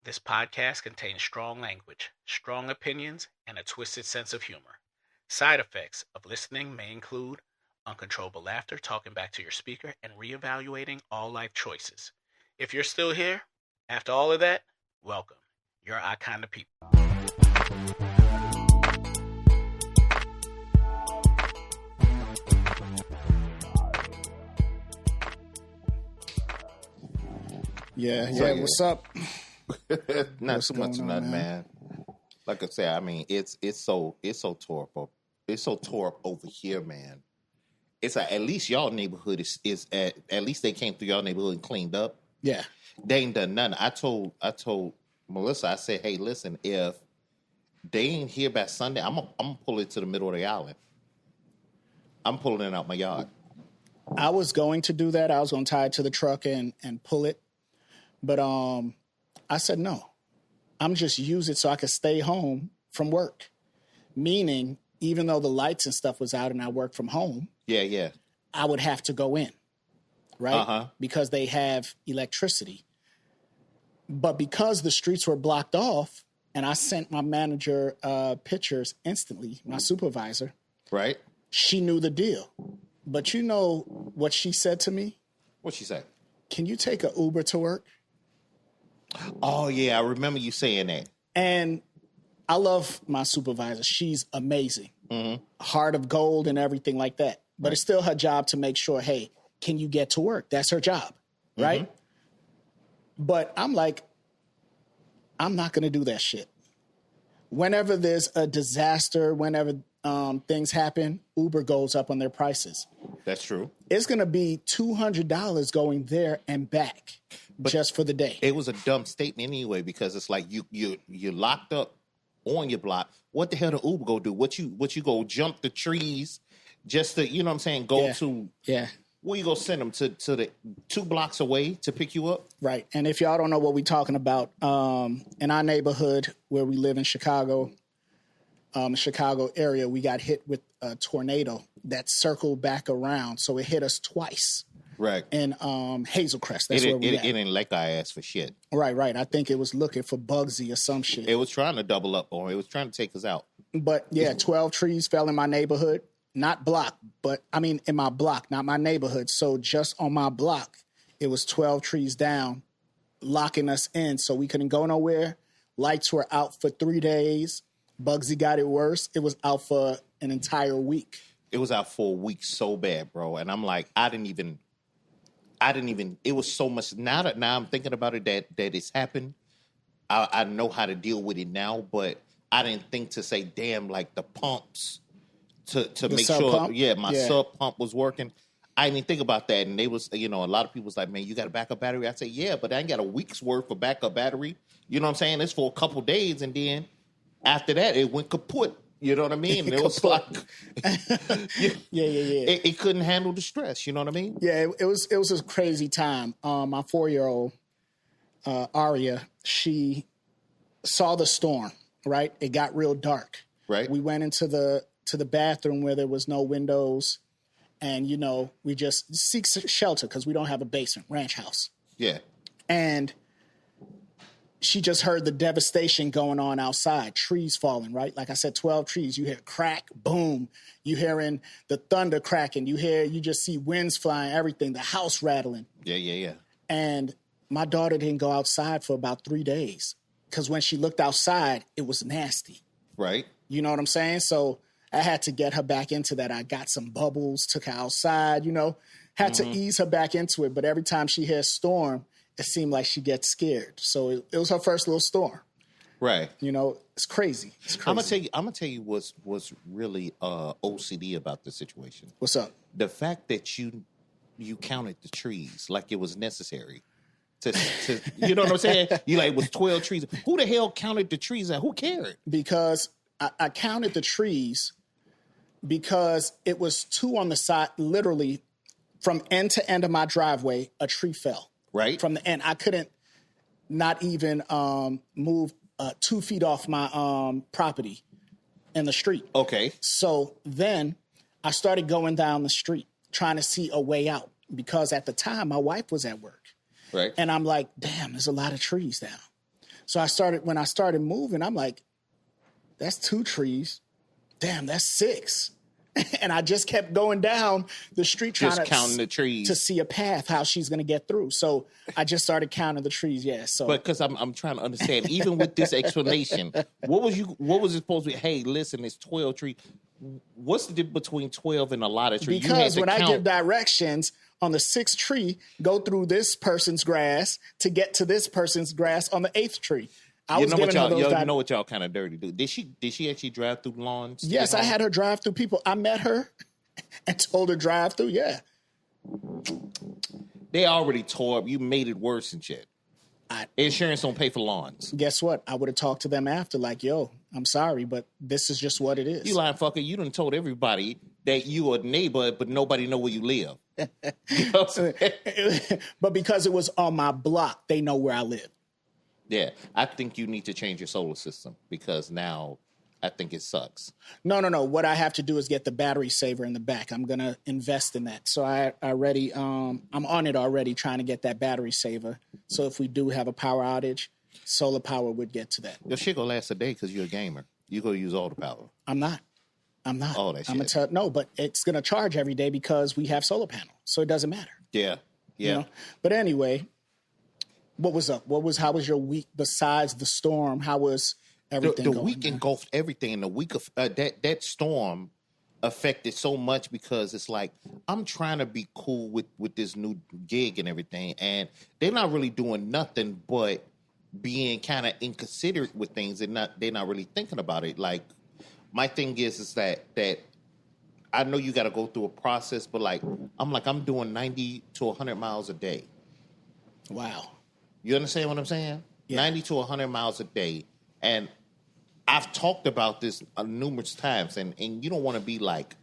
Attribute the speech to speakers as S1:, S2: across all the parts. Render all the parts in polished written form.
S1: This podcast contains strong language, strong opinions, and a twisted sense of humor. Side effects of listening may include uncontrollable laughter, talking back to your speaker, and reevaluating all life choices. If you're still here, after all of that, welcome. You're our kind of people.
S2: Yeah, what's up?
S3: Not too much of nothing, man. Like I said, I mean, it's so tore up. It's so tore up over here, man. It's like, at least y'all neighborhood is at least they came through y'all neighborhood and cleaned up.
S2: Yeah.
S3: They ain't done nothing. I told Melissa, I said, hey, listen, if they ain't here by Sunday, I'm gonna pull it to the middle of the island. I'm pulling it out my yard.
S2: I was going to do that. I was going to tie it to the truck and pull it. But I said, no, I'm just use it so I could stay home from work. Meaning, even though the lights and stuff was out and I work from home.
S3: Yeah.
S2: I would have to go in, right?
S3: Uh-huh.
S2: Because they have electricity. But because the streets were blocked off, and I sent my manager pictures instantly, my supervisor.
S3: Right.
S2: She knew the deal. But you know what she said to me?
S3: What'd she say?
S2: Can you take an Uber to work?
S3: Oh, yeah, I remember you saying that.
S2: And I love my supervisor. She's amazing.
S3: Mm-hmm.
S2: Heart of gold and everything like that. But It's still her job to make sure, hey, can you get to work? That's her job, right?
S3: Mm-hmm.
S2: But I'm like, I'm not going to do that shit. Whenever there's a disaster, whenever things happen, Uber goes up on their prices.
S3: That's true.
S2: It's going to be $200 going there and back just for the day.
S3: It was a dumb statement anyway, because it's like you're locked up on your block. What the hell do Uber go do? What you go jump the trees just to, you know what I'm saying, go to where you go send them to the 2 blocks away to pick you up?
S2: Right. And if y'all don't know what we're talking about, in our neighborhood where we live in Chicago, Chicago area, we got hit with a tornado that circled back around. So it hit us twice.
S3: Right.
S2: In Hazelcrest. That's where we at.
S3: It didn't like our ass for shit.
S2: Right. I think it was looking for Bugsy or some shit.
S3: It was trying to double up on it. It was trying to take us out.
S2: But yeah, 12 trees fell in my neighborhood. Not block, but I mean in my block, not my neighborhood. So just on my block, it was 12 trees down, locking us in. So we couldn't go nowhere. Lights were out for 3 days. Bugsy got it worse. It was out for an entire week.
S3: It was out for a week so bad, bro. And I'm like, I didn't even, it was so much. Now I'm thinking about it that it's happened. I know how to deal with it now, but I didn't think to say, damn, like the pumps to make sure,
S2: pump?
S3: My sub pump was working. I didn't even think about that. And they was, a lot of people was like, man, you got a backup battery? I say, yeah, but I ain't got a week's worth of backup battery. You know what I'm saying? It's for a couple days. And then after that, it went kaput. You know what I mean? It was like,
S2: yeah.
S3: It couldn't handle the stress. You know what I mean?
S2: Yeah, it was a crazy time. My 4-year-old, Aria, she saw the storm, right? It got real dark.
S3: Right.
S2: We went into the bathroom where there was no windows, and, we just seek shelter because we don't have a basement, ranch house.
S3: Yeah.
S2: And she just heard the devastation going on outside, trees falling, right? Like I said, 12 trees. You hear crack, boom. You hearing the thunder cracking. You just see winds flying, everything, the house rattling.
S3: Yeah.
S2: And my daughter didn't go outside for about 3 days because when she looked outside, it was nasty.
S3: Right.
S2: You know what I'm saying? So I had to get her back into that. I got some bubbles, took her outside, had to ease her back into it. But every time she hears storm, it seemed like she gets scared. So it was her first little storm.
S3: Right.
S2: It's crazy.
S3: I'm gonna tell you what's really OCD about the situation.
S2: What's up?
S3: The fact that you counted the trees like it was necessary. To you know what I'm saying? You like, it was 12 trees. Who the hell counted the trees? Who cared?
S2: Because I counted the trees because it was 2 on the side, literally from end to end of my driveway, a tree fell.
S3: Right.
S2: From the end. I couldn't not even move 2 feet off my property in the street.
S3: Okay.
S2: So then I started going down the street trying to see a way out because at the time my wife was at work.
S3: Right.
S2: And I'm like, damn, there's a lot of trees down. So when I started moving, I'm like, that's 2 trees. Damn, that's 6. And I just kept going down the street trying
S3: counting the trees
S2: to see a path, how she's going to get through. So I just started counting the trees. Yeah. So,
S3: but because I'm trying to understand, even with this explanation, what was it supposed to be? Hey, listen, it's 12 trees. What's the difference between 12 and a lot of trees?
S2: Because when I give directions on the 6th tree, go through this person's grass to get to this person's grass on the 8th tree. I was giving her those.
S3: You know what y'all kind of dirty do? Did she actually drive through lawns?
S2: Yes, I had her drive through people. I met her and told her drive through. Yeah.
S3: They already tore up. You made it worse and shit. Insurance don't pay for lawns.
S2: Guess what? I would have talked to them after, like, yo, I'm sorry, but this is just what it is.
S3: You lying fucker. You done told everybody that you a neighbor, but nobody know where you live. You know what I'm saying?
S2: But because it was on my block, they know where I live.
S3: Yeah, I think you need to change your solar system because now I think it sucks.
S2: No. What I have to do is get the battery saver in the back. I'm going to invest in that. So I'm on it already trying to get that battery saver. So if we do have a power outage, solar power would get to that.
S3: Your shit gonna last a day because you're a gamer. You gonna use all the power.
S2: I'm not.
S3: All that shit.
S2: No, but it's going to charge every day because we have solar panel. So it doesn't matter.
S3: Yeah.
S2: You know? But anyway, what was up? How was your week besides the storm? How was everything going?
S3: The week engulfed everything. The week of that storm affected so much because it's like I'm trying to be cool with this new gig and everything, and they're not really doing nothing but being kind of inconsiderate with things, and they're not really thinking about it. Like my thing is that I know you got to go through a process, but I'm doing 90 to 100 miles a day.
S2: Wow.
S3: You understand what I'm saying? Yeah. 90 to 100 miles a day. And I've talked about this numerous times, and you don't want to be like,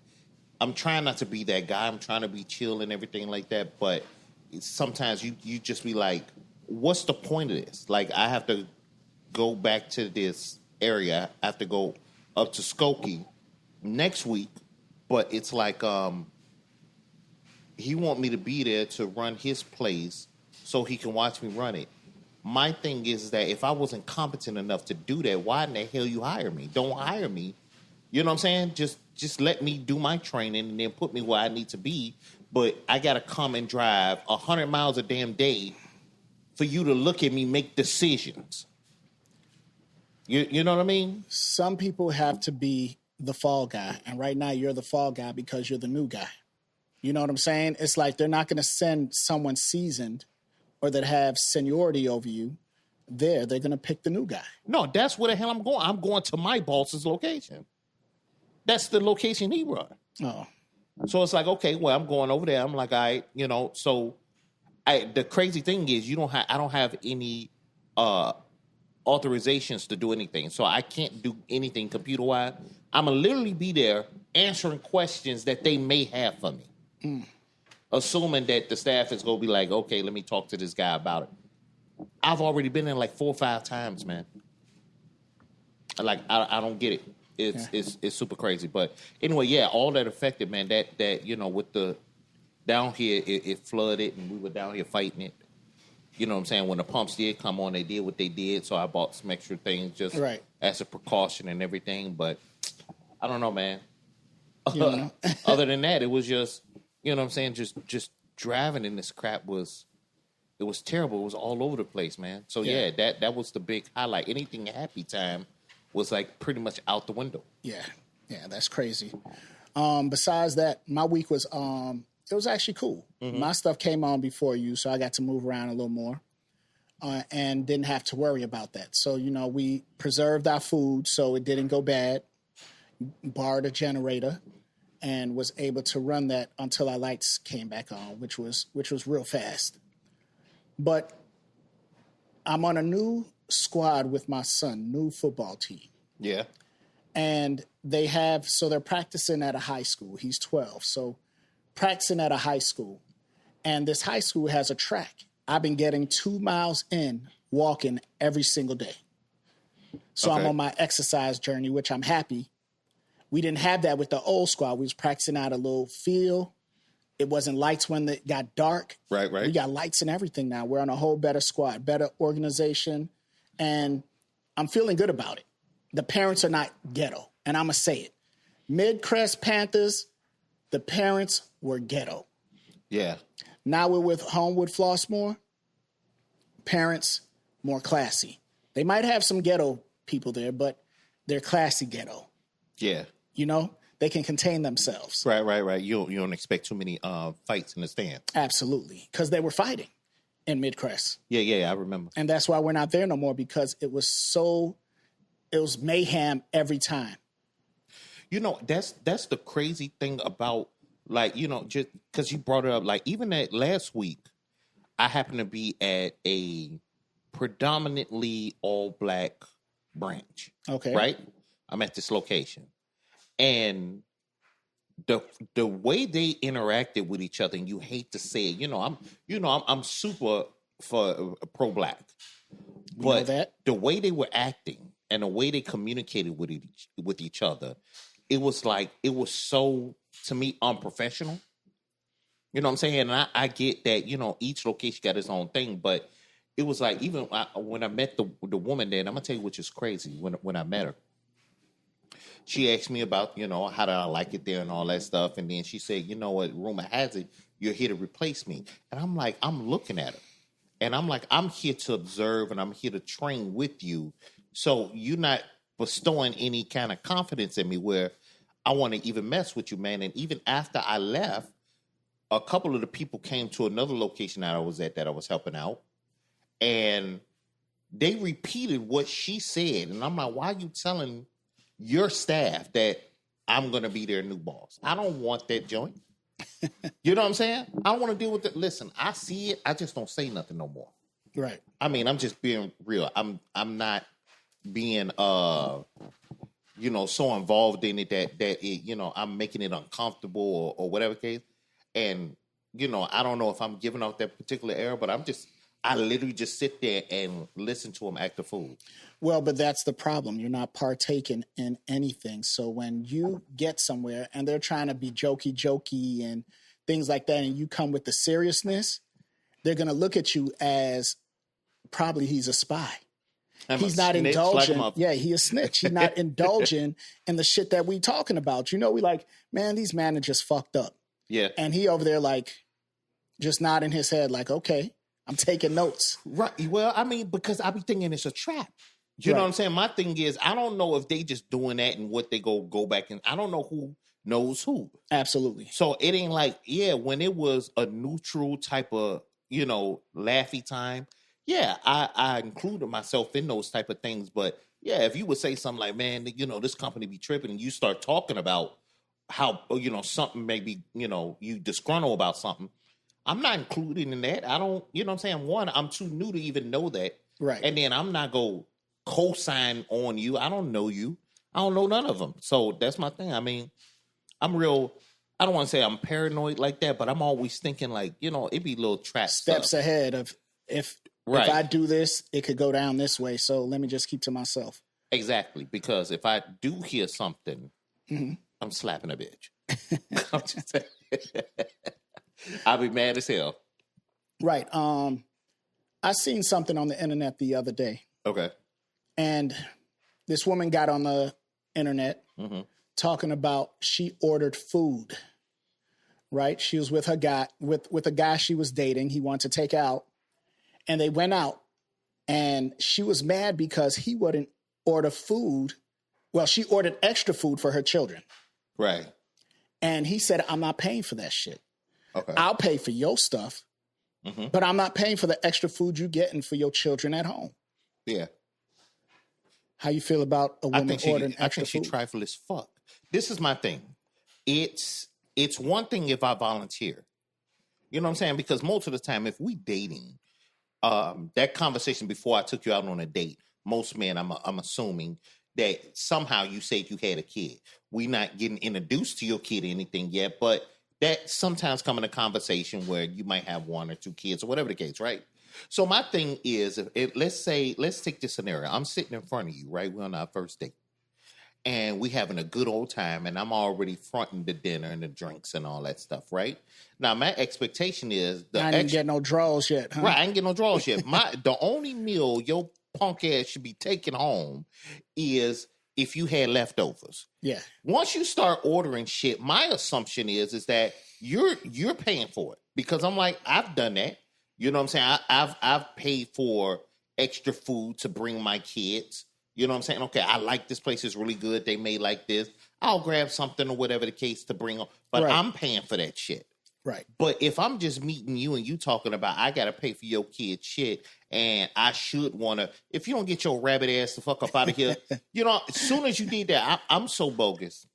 S3: I'm trying not to be that guy. I'm trying to be chill and everything like that. But sometimes you just be like, what's the point of this? Like, I have to go back to this area. I have to go up to Skokie next week. But it's like he want me to be there to run his place so he can watch me run it. My thing is that if I wasn't competent enough to do that, why in the hell you hire me? Don't hire me. You know what I'm saying? Just let me do my training and then put me where I need to be. But I got to come and drive 100 miles a damn day for you to look at me make decisions. You know what I mean?
S2: Some people have to be the fall guy. And right now you're the fall guy because you're the new guy. You know what I'm saying? It's like they're not going to send someone seasoned or that have seniority over you there. They're going to pick the new guy.
S3: No, that's where the hell I'm going. I'm going to my boss's location. That's the location he run.
S2: Oh.
S3: So it's like, okay, well, I'm going over there. I'm like, all right, so the crazy thing is I don't have any authorizations to do anything. So I can't do anything computer-wise. I'm going to literally be there answering questions that they may have for me. Mm. Assuming that the staff is going to be like, okay, let me talk to this guy about it. I've already been in like 4 or 5 times, man. Like, I don't get it. It's super crazy. But anyway, yeah, all that affected, man, that with the down here, it flooded and we were down here fighting it. You know what I'm saying? When the pumps did come on, they did what they did. So I bought some extra things just as a precaution and everything. But I don't know, man. Other than that, it was just, you know what I'm saying? Just driving in this crap it was terrible. It was all over the place, man. So yeah, that was the big highlight. Anything happy time was like pretty much out the window. Yeah,
S2: that's crazy. Besides that, my week was it was actually cool. Mm-hmm. My stuff came on before you, so I got to move around a little more and didn't have to worry about that. So we preserved our food, so it didn't go bad. Borrowed a generator and was able to run that until our lights came back on, which was real fast. But I'm on a new squad with my son, new football team.
S3: Yeah.
S2: And they're practicing at a high school. He's 12. So practicing at a high school. And this high school has a track. I've been getting 2 miles in walking every single day. So I'm on my exercise journey, which I'm happy. We didn't have that with the old squad. We was practicing out a little field. It wasn't lights when it got dark.
S3: Right.
S2: We got lights and everything now. We're on a whole better squad, better organization. And I'm feeling good about it. The parents are not ghetto. And I'm going to say it. Mid-Crest Panthers, the parents were ghetto.
S3: Yeah.
S2: Now we're with Homewood Flossmoor. Parents, more classy. They might have some ghetto people there, but they're classy ghetto.
S3: Yeah.
S2: You know, they can contain themselves.
S3: Right. You don't expect too many fights in the stand.
S2: Absolutely. Because they were fighting in Mid-Crest.
S3: Yeah, I remember.
S2: And that's why we're not there no more, because it was mayhem every time.
S3: You know, that's the crazy thing about, like, you know, just because you brought it up, like, even that last week, I happened to be at a predominantly all-black branch.
S2: Okay.
S3: Right? I'm at this location. And the way they interacted with each other, and you hate to say it, I'm super for pro-black. But the way they were acting and the way they communicated with each other, it was so, to me, unprofessional. You know what I'm saying? And I get that, you know, each location got its own thing, but it was like, even when I met the woman there, and I'm going to tell you which is crazy, when I met her, she asked me about, you know, how did I like it there and all that stuff. And then she said, you know what, rumor has it, you're here to replace me. And I'm like, I'm looking at her. And I'm like, I'm here to observe and I'm here to train with you. So you're not bestowing any kind of confidence in me where I want to even mess with you, man. And even after I left, a couple of the people came to another location that I was at that I was helping out. And they repeated what she said. And I'm like, why are you telling your staff that I'm going to be their new boss? I don't want that joint. You know what I'm saying? I don't want to deal with it. Listen, I see it. I just don't say nothing no more.
S2: Right.
S3: I mean, I'm just being real. I'm not being so involved in it that it, you know, I'm making it uncomfortable or whatever case. And, you know, I don't know if I'm giving out that particular error, but I literally just sit there and listen to them act a fool.
S2: Well, but that's the problem. You're not partaking in anything. So when you get somewhere and they're trying to be jokey and things like that, and you come with the seriousness, they're going to look at you as probably he's a spy. He's not indulging. He a snitch. He's not indulging in the shit that we talking about. You know, we like, man, these managers fucked up.
S3: Yeah.
S2: And he over there like just nodding his head like, okay, I'm taking notes.
S3: Right. Well, I mean, because I be thinking it's a trap. You know what I'm saying? My thing is, I don't know if they just doing that and what they go back and I don't know who knows who.
S2: Absolutely.
S3: So it ain't like, when it was a neutral type of, you know, laughy time, I included myself in those type of things. But if you would say something like, man, you know, this company be tripping, and you start talking about how, you know, something maybe, you know, you disgruntled about something, I'm not included in that. I don't, you know what I'm saying? One, I'm too new to even know that.
S2: Right.
S3: And then I'm not going to co-sign on you. I don't know you. I don't know none of them. So that's my thing. I mean, I don't want to say I'm paranoid like that, but I'm always thinking like, you know, it'd be little trap
S2: steps
S3: stuff
S2: ahead of if I do this, it could go down this way. So let me just keep to myself.
S3: Exactly. Because if I do hear something, I'm slapping a bitch. I'm just saying. I'll be mad as hell.
S2: Right. I seen something on the internet the other day.
S3: Okay.
S2: And this woman got on the internet talking about she ordered food. Right. She was with her guy, with a guy she was dating. He wanted to take out. And they went out. And she was mad because he wouldn't order food. Well, she ordered extra food for her children.
S3: Right.
S2: And he said, I'm not paying for that shit.
S3: Okay.
S2: I'll pay for your stuff, but I'm not paying for the extra food you're getting for your children at home.
S3: Yeah.
S2: How you feel about a woman ordering extra food?
S3: I think she trifle as fuck. This is my thing. It's one thing if I volunteer. You know what I'm saying? Because most of the time, if we dating, that conversation before I took you out on a date, most men, I'm assuming that somehow you said you had a kid. We not getting introduced to your kid or anything yet, but that sometimes come in a conversation where you might have one or two kids or whatever the case, right? So my thing is, let's take this scenario. I'm sitting in front of you, right? We're on our first date. And we having a good old time, and I'm already fronting the dinner and the drinks and all that stuff, right? Now, my expectation is...
S2: I didn't get no draws yet, huh?
S3: Right, I ain't get no draws yet. The only meal your punk ass should be taking home is if you had leftovers.
S2: Yeah.
S3: Once you start ordering shit, my assumption is that you're paying for it, because I'm like, I've done that. You know what I'm saying? I've paid for extra food to bring my kids. You know what I'm saying? Okay, I like this place, is really good. They made like this. I'll grab something or whatever the case to bring on. But
S2: Right.
S3: I'm paying for that shit.
S2: Right.
S3: But if I'm just meeting you and you talking about I got to pay for your kid's shit, and I should want to, if you don't get your rabbit ass the fuck up out of here, you know, as soon as you did that, I'm so bogus.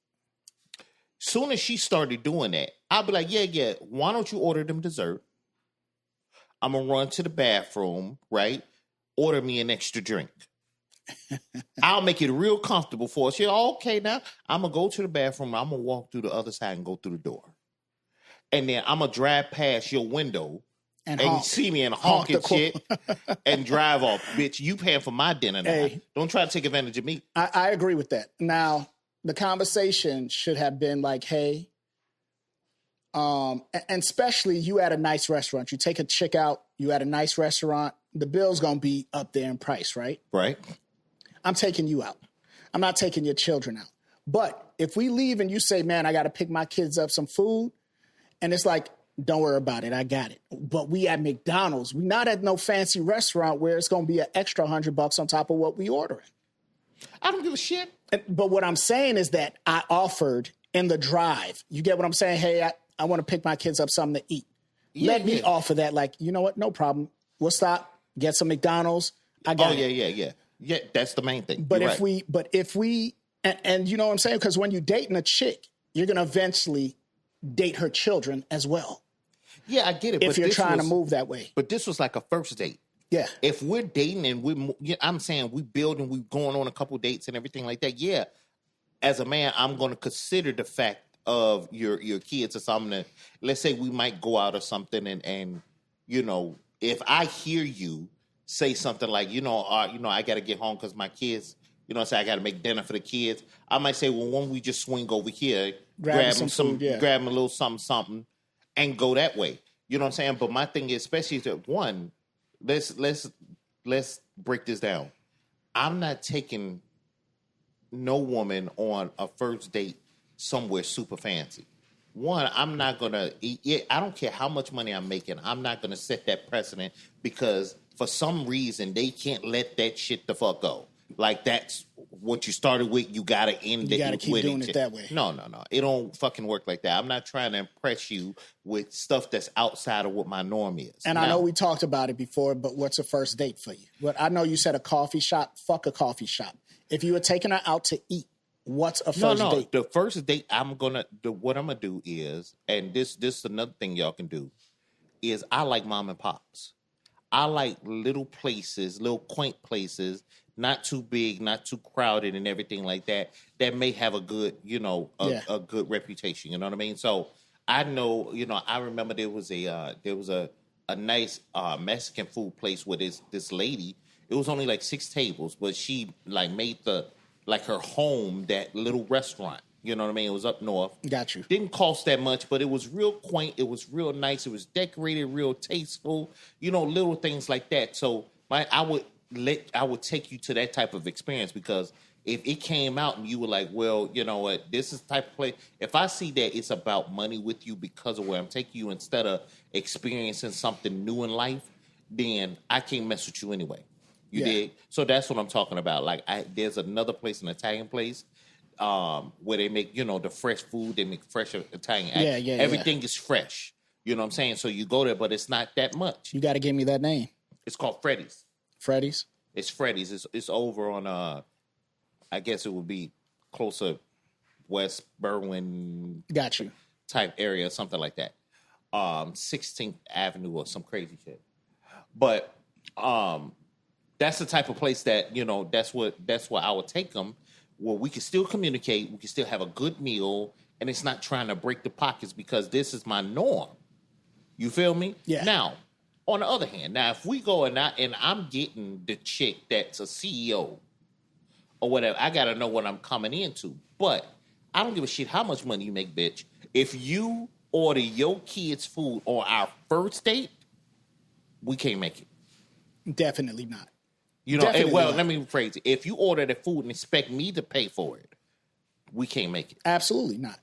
S3: Soon as she started doing that, I'll be like, yeah, why don't you order them dessert? I'm going to run to the bathroom, right? Order me an extra drink. I'll make it real comfortable for us. Yeah, okay, now I'm going to go to the bathroom. I'm going to walk through the other side and go through the door. And then I'm going to drive past your window and you see me in a honking shit and drive off. Bitch, you paying for my dinner now.
S2: Hey.
S3: Don't try to take advantage of me.
S2: I agree with that. Now, the conversation should have been like, hey, and especially you at a nice restaurant. You take a chick out, you at a nice restaurant, the bill's going to be up there in price, right?
S3: Right.
S2: I'm taking you out. I'm not taking your children out. But if we leave and you say, man, I got to pick my kids up some food, and it's like, don't worry about it, I got it. But we at McDonald's. We not at no fancy restaurant where it's going to be an extra $100 on top of what we ordering.
S3: I don't give a shit.
S2: But what I'm saying is that I offered in the drive. You get what I'm saying? Hey, I want to pick my kids up something to eat. Let me offer that. Like, you know what? No problem. We'll stop, get some McDonald's. I got it.
S3: Yeah. Yeah, that's the main thing.
S2: But
S3: You're
S2: if
S3: right.
S2: we, and you know what I'm saying? Because when you're dating a chick, you're going to eventually date her children as well.
S3: Yeah, I get it.
S2: If you're trying to move that way.
S3: But this was like a first date.
S2: Yeah.
S3: If we're dating and I'm saying we building, we going on a couple dates and everything like that. Yeah, as a man, I'm going to consider the fact of your kids or something. Let's say we might go out or something, and you know, if I hear you say something like, I got to get home because my kids, say I got to make dinner for the kids, I might say, well, why don't we just swing over here, grab them some food, grab them a little something, and go that way. You know what I'm saying? But my thing is, especially that one, let's break this down. I'm not taking no woman on a first date somewhere super fancy. One, I'm not gonna eat. I don't care how much money I'm making. I'm not gonna set that precedent because for some reason they can't let that shit the fuck go. Like that's what you started with. You gotta end it.
S2: You gotta keep doing it that way.
S3: No. It don't fucking work like that. I'm not trying to impress you with stuff that's outside of what my norm is.
S2: And I know we talked about it before, but what's a first date for you? But I know you said a coffee shop. Fuck a coffee shop. If you were taking her out to eat, what's a first date?
S3: The first date what I'm gonna do is, and this is another thing y'all can do, is I like mom and pops. I like little places, little quaint places, not too big, not too crowded and everything like that, that may have a good, a good reputation. You know what I mean? So I know, I remember there was a nice Mexican food place with this lady. It was only like 6 tables, but she like made her home that little restaurant. You know what I mean? It was up north.
S2: Got you.
S3: Didn't cost that much, but it was real quaint. It was real nice. It was decorated, real tasteful. Little things like that. So I would take you to that type of experience, because if it came out and you were like, well, you know what, this is the type of place. If I see that it's about money with you because of where I'm taking you instead of experiencing something new in life, then I can't mess with you anyway. You dig? So that's what I'm talking about. Like, there's another place, an Italian place, where they make, the fresh food. They make fresh Italian. Everything is fresh. You know what I'm saying? So you go there, but it's not that much.
S2: You got to give me that name.
S3: It's called Freddy's.
S2: Freddy's?
S3: It's Freddy's. It's over on, I guess it would be closer West Berwyn.
S2: Got you.
S3: Type area, something like that. 16th Avenue or some crazy shit. But, that's the type of place that, that's where I would take them, where we can still communicate, we can still have a good meal, and it's not trying to break the pockets because this is my norm. You feel me?
S2: Yeah.
S3: Now, on the other hand, if we go and I'm getting the chick that's a CEO or whatever, I got to know what I'm coming into. But I don't give a shit how much money you make, bitch. If you order your kids' food on our first date, we can't make it.
S2: Definitely not.
S3: You know,
S2: Definitely
S3: well,
S2: not.
S3: let me rephrase it. If you order the food and expect me to pay for it, we can't make it.
S2: Absolutely not.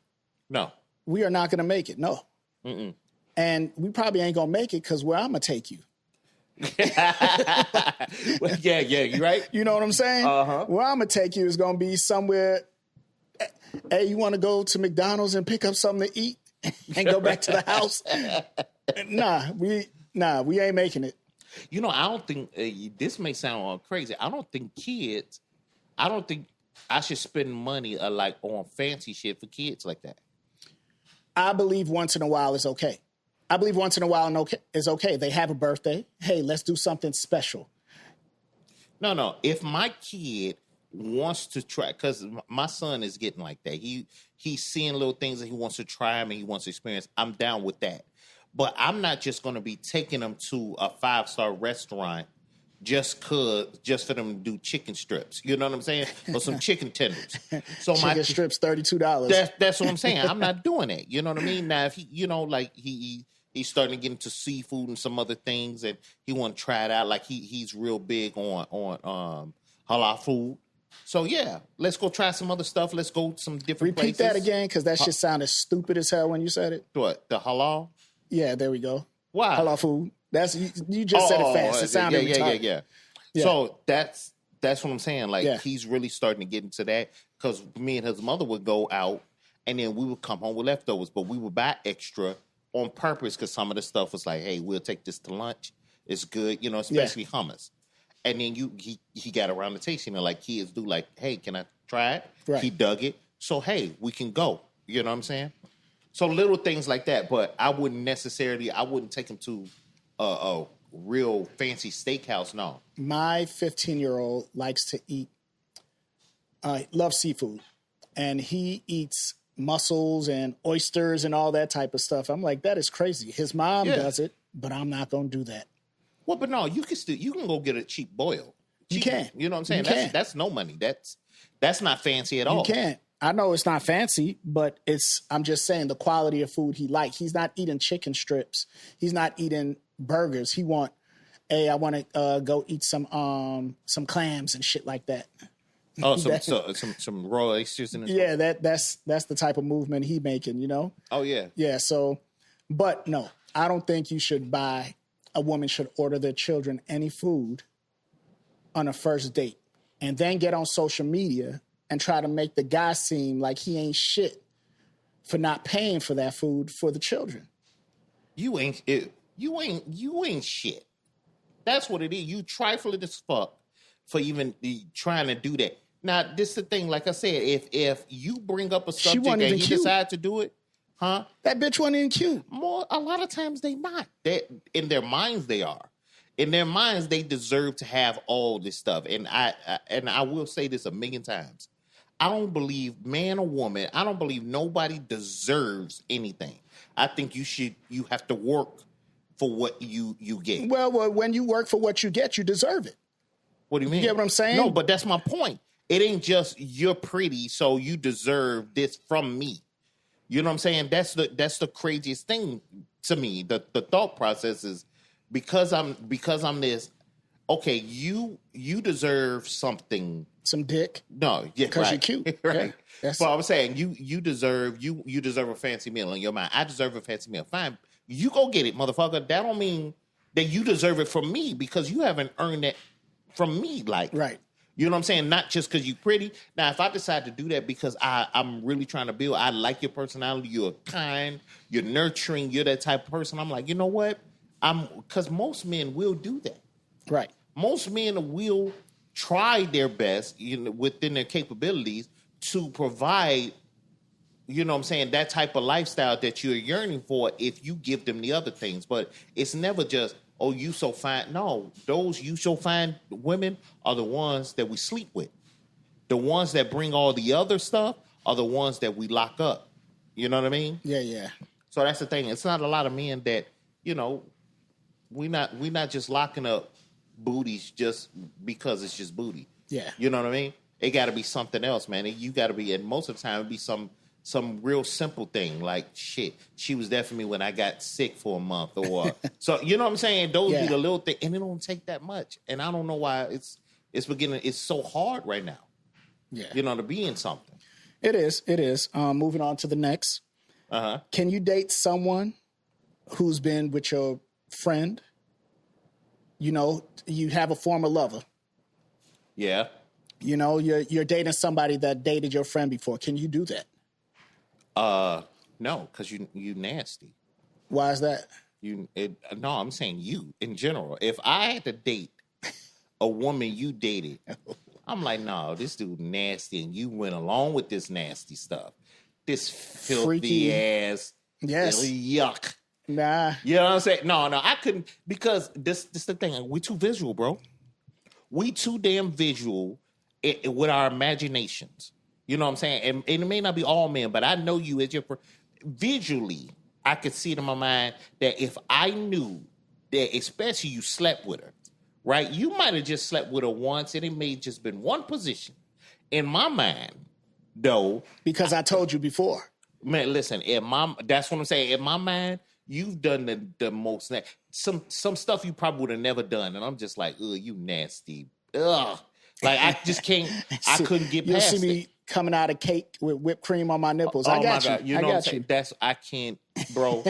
S3: No.
S2: We are not going to make it. No.
S3: Mm-mm.
S2: And we probably ain't going to make it because where I'm going to take you.
S3: Well, yeah, you're right.
S2: You know what I'm saying?
S3: Uh-huh.
S2: Where I'm going to take you is going to be somewhere. Hey, you want to go to McDonald's and pick up something to eat and go back to the house? Nah, we ain't making it.
S3: You know, I don't think this may sound crazy. I don't think I should spend money like on fancy shit for kids like that.
S2: I believe once in a while is okay. I believe once in a while is okay. They have a birthday. Hey, let's do something special.
S3: No. If my kid wants to try, because my son is getting like that. He's seeing little things that he wants to try them and he wants to experience. I'm down with that. But I'm not just going to be taking them to a 5-star restaurant just for them to do chicken strips. You know what I'm saying? Or some chicken tenders. So
S2: Chicken strips, $32.
S3: That's what I'm saying. I'm not doing that. You know what I mean? Now, if he, like he's starting to get into seafood and some other things, and he want to try it out. Like he's real big on halal food. So yeah, let's go try some other stuff. Let's go some different
S2: Repeat
S3: places.
S2: that again, because that shit sounded stupid as hell when you said it.
S3: What, the halal?
S2: Yeah, there we go.
S3: Why?
S2: Halal food. That's you just said it fast. It sounded retarded.
S3: Yeah. So that's what I'm saying. Like he's really starting to get into that, because me and his mother would go out and then we would come home with leftovers, but we would buy extra on purpose because some of the stuff was like, hey, we'll take this to lunch. It's good, you know, especially hummus. And then he got around the tasting, and like kids do, like, hey, can I try it?
S2: Right.
S3: He dug it. So hey, we can go. You know what I'm saying? So little things like that, but I wouldn't take him to a real fancy steakhouse. No.
S2: My 15-year-old likes to eat, loves seafood, and he eats mussels and oysters and all that type of stuff. I'm like, that is crazy. His mom does it, but I'm not going to do that.
S3: Well, but no, you can go get a cheap boil.
S2: You can.
S3: You know what I'm saying? That's no money. That's not fancy at all.
S2: You can't. I know it's not fancy, but I'm just saying the quality of food he likes. He's not eating chicken strips. He's not eating burgers. I want to go eat some clams and shit like that.
S3: Oh, some raw oysters in his
S2: Yeah, that's the type of movement he making, you know?
S3: Oh, yeah.
S2: Yeah, so, but no, I don't think a woman should order their children any food on a first date and then get on social media and try to make the guy seem like he ain't shit for not paying for that food for the children.
S3: You ain't shit. That's what it is. You trifling as fuck for even trying to do that. Now, this is the thing. Like I said, if you bring up a subject and he decide to do it, huh?
S2: That bitch wasn't even cute.
S3: A lot of times they not. In their minds they are. In their minds they deserve to have all this stuff. And I will say this a million times. I don't believe man or woman. I don't believe nobody deserves anything. I think you have to work for what you get.
S2: Well, when you work for what you get, you deserve it.
S3: What do you mean?
S2: You get what I'm saying?
S3: No, but that's my point. It ain't just you're pretty, so you deserve this from me. You know what I'm saying? That's the craziest thing to me. The thought process is because I'm this. Okay, you deserve something.
S2: Some dick.
S3: No, yeah,
S2: because
S3: right.
S2: you're cute,
S3: right?
S2: Yeah,
S3: so I'm saying you deserve a fancy meal in your mind. I deserve a fancy meal. Fine, you go get it, motherfucker. That don't mean that you deserve it from me because you haven't earned that from me. Like,
S2: right.
S3: You know what I'm saying? Not just because you're pretty. Now, if I decide to do that because I'm really trying to build, I like your personality, you're kind, you're nurturing, you're that type of person. I'm like, you know what? Because most men will do that.
S2: Right.
S3: Most men will try their best, within their capabilities to provide, you know what I'm saying, that type of lifestyle that you're yearning for if you give them the other things. But it's never just, oh, you so fine. No, those you so fine women are the ones that we sleep with. The ones that bring all the other stuff are the ones that we lock up. You know what I mean?
S2: Yeah.
S3: So that's the thing. It's not a lot of men that, we not just locking up booties just because it's just booty.
S2: Yeah.
S3: You know what I mean? It got to be something else, man. You got to be, and most of the time, it'd be some real simple thing like, shit, she was there for me when I got sick for a month, or so. You know what I'm saying? Those be the little thing, and it don't take that much. And I don't know why It's so hard right now,
S2: Yeah.
S3: to be in something.
S2: It is. It is. Moving on to the next. Can you date someone who's been with your friend? You have a former lover.
S3: Yeah.
S2: You're dating somebody that dated your friend before. Can you do that?
S3: No, because you nasty.
S2: Why is that?
S3: No, I'm saying you in general. If I had to date a woman you dated, I'm like, no, this dude nasty, and you went along with this nasty stuff. This filthy
S2: Freaky.
S3: ass.
S2: Yes.
S3: Yuck.
S2: Nah.
S3: You know what I'm saying? No, I couldn't, because this the thing. We too visual, bro. We too damn visual with our imaginations. You know what I'm saying? And it may not be all men, but I know you as your visually, I could see it in my mind that if I knew that, especially you slept with her, right? You might have just slept with her once, and it may have just been one position. In my mind, though,
S2: Because I told you before.
S3: man, listen, that's what I'm saying. In my mind, you've done the most. Some stuff you probably would have never done, and I'm just like, ugh, you nasty. Ugh. Like, I just can't, I couldn't get past it.
S2: You'll see me coming out of cake with whipped cream on my nipples.
S3: Oh
S2: I got
S3: my God.
S2: you.
S3: You know
S2: I
S3: what I'm
S2: got
S3: saying?
S2: you.
S3: I can't, bro.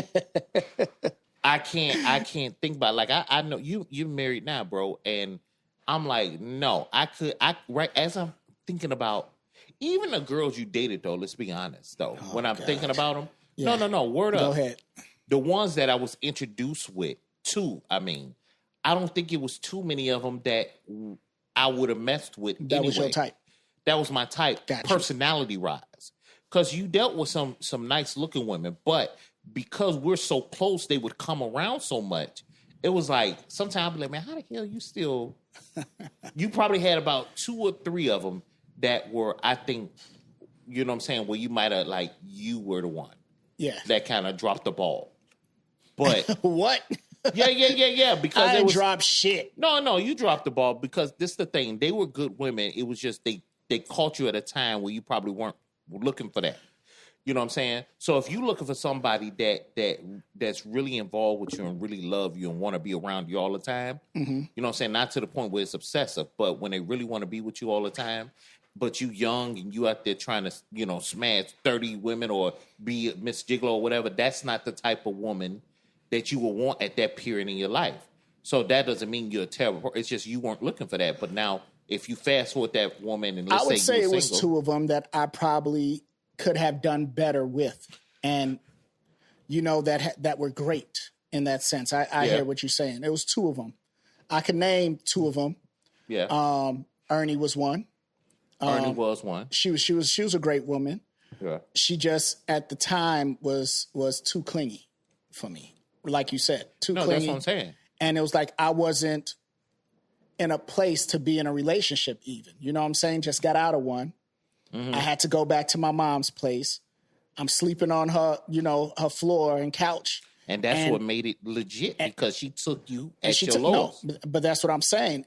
S3: I can't think about it. Like, I know you're married now, bro. And I'm like, no, right as I'm thinking about even the girls you dated, though, let's be honest, though. When I'm thinking about them,
S2: Yeah.
S3: no, word up.
S2: Go ahead.
S3: The ones that I was introduced to, I don't think it was too many of them that I would have messed with
S2: That
S3: anyway.
S2: was your type.
S3: That was my type,
S2: Gotcha.
S3: personality-wise. Because you dealt with some nice-looking women, but because we're so close, they would come around so much. It was like, sometimes I'd be like, man, how the hell you still... You probably had about 2 or 3 of them that were, I think, you know what I'm saying, where you might have, like, you were the one
S2: Yeah.
S3: that kind of dropped the ball. But...
S2: What?
S3: Yeah. Because
S2: I
S3: it was
S2: dropped shit.
S3: No, you dropped the ball because this is the thing. They were good women. It was just they caught you at a time where you probably weren't looking for that. You know what I'm saying? So if you're looking for somebody that's really involved with you and really love you and want to be around you all the time, you know what I'm saying? Not to the point where it's obsessive, but when they really want to be with you all the time, but you young and you out there trying to, smash 30 women or be Miss Gigolo or whatever, that's not the type of woman that you will want at that period in your life. So that doesn't mean you're a terrible. It's just you weren't looking for that. But now, if you fast forward that woman and
S2: I
S3: let's
S2: would
S3: say
S2: say
S3: you
S2: it
S3: were
S2: was
S3: single,
S2: 2 of them that I probably could have done better with, and that were great in that sense. I hear what you're saying. It was 2 of them. I can name 2 of them.
S3: yeah,
S2: Ernie was one.
S3: Ernie was one.
S2: She was a great woman.
S3: Yeah,
S2: She just at the time was too clingy for me. Like you said, too
S3: no,
S2: clingy.
S3: that's what I'm saying.
S2: And it was like I wasn't in a place to be in a relationship even. You know what I'm saying? Just got out of one. I had to go back to my mom's place. I'm sleeping on her, her floor and couch.
S3: And that's what made it legit because she took you at your
S2: No,
S3: lowest.
S2: but that's what I'm saying.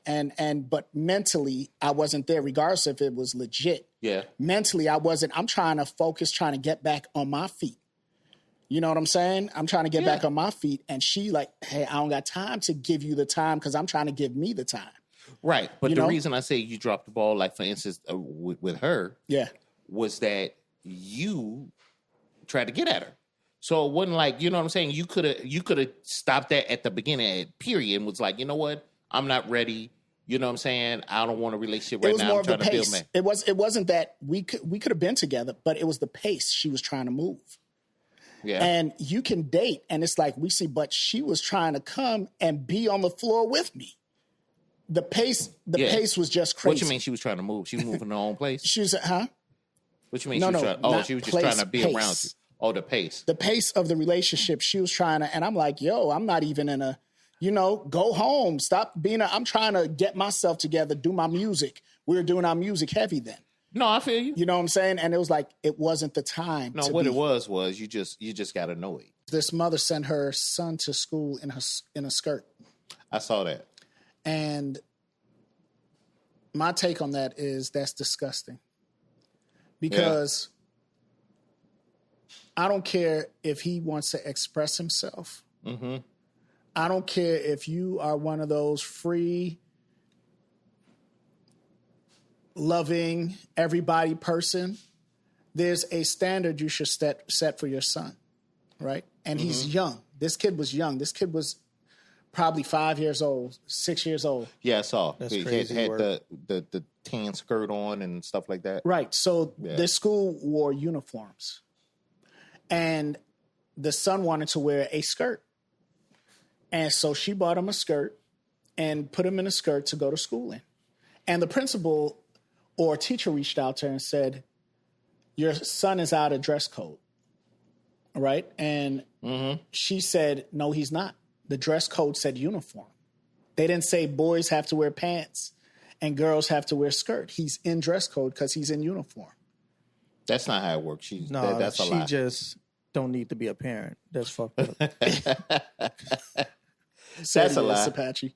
S2: But mentally, I wasn't there regardless if it was legit.
S3: Yeah.
S2: Mentally, I wasn't. I'm trying to focus, trying to get back on my feet. You know what I'm saying? I'm trying to get back on my feet. And she like, hey, I don't got time to give you the time because I'm trying to give me the time.
S3: Right. But the reason I say you dropped the ball, like for instance, with her, was that you tried to get at her. So it wasn't like, you know what I'm saying? You could have stopped that at the beginning, period, and was like, you know what? I'm not ready. You know what I'm saying? I don't want a relationship right now.
S2: More
S3: I'm
S2: of the
S3: trying to build
S2: pace.
S3: man.
S2: It wasn't that we could have been together, but it was the pace she was trying to move.
S3: Yeah.
S2: And you can date, and it's like we see, but she was trying to come and be on the floor with me. The pace was just crazy.
S3: What you mean she was trying to move? She was moving her own place?
S2: She was, huh?
S3: What you mean
S2: No,
S3: she was
S2: no,
S3: trying? Oh,
S2: not
S3: she was just
S2: place,
S3: trying to be
S2: pace.
S3: around you. Oh, the pace.
S2: The pace of the relationship, she was trying to, and I'm like, yo, I'm not even in a, go home. Stop being I'm trying to get myself together, do my music. We were doing our music heavy then.
S3: No, I feel you.
S2: You know what I'm saying? And it was like, it wasn't the time.
S3: No, what it was you just got annoyed.
S2: This mother sent her son to school in a skirt.
S3: I saw that.
S2: And my take on that is that's disgusting. Because I don't care if he wants to express himself.
S3: Mm-hmm.
S2: I don't care if you are one of those free loving everybody person, there's a standard you should set for your son, right? And he's young. This kid was young. This kid was probably 5 years old, 6 years old.
S3: Yeah, I saw.
S4: That's
S3: He
S4: crazy
S3: had
S4: work.
S3: the tan skirt on and stuff like that.
S2: Right. So the school wore uniforms. And the son wanted to wear a skirt. And so she bought him a skirt and put him in a skirt to go to school in. And the principal or teacher reached out to her and said, your son is out of dress code. Right? And she said, no, he's not. The dress code said uniform. They didn't say boys have to wear pants and girls have to wear skirt. He's in dress code because he's in uniform.
S3: That's not how it works.
S4: No,
S3: That's a
S4: she
S3: lie.
S4: just don't need to be a parent. That's fucked up.
S2: Said
S3: That's a
S2: he is,
S3: lie.
S2: Apache.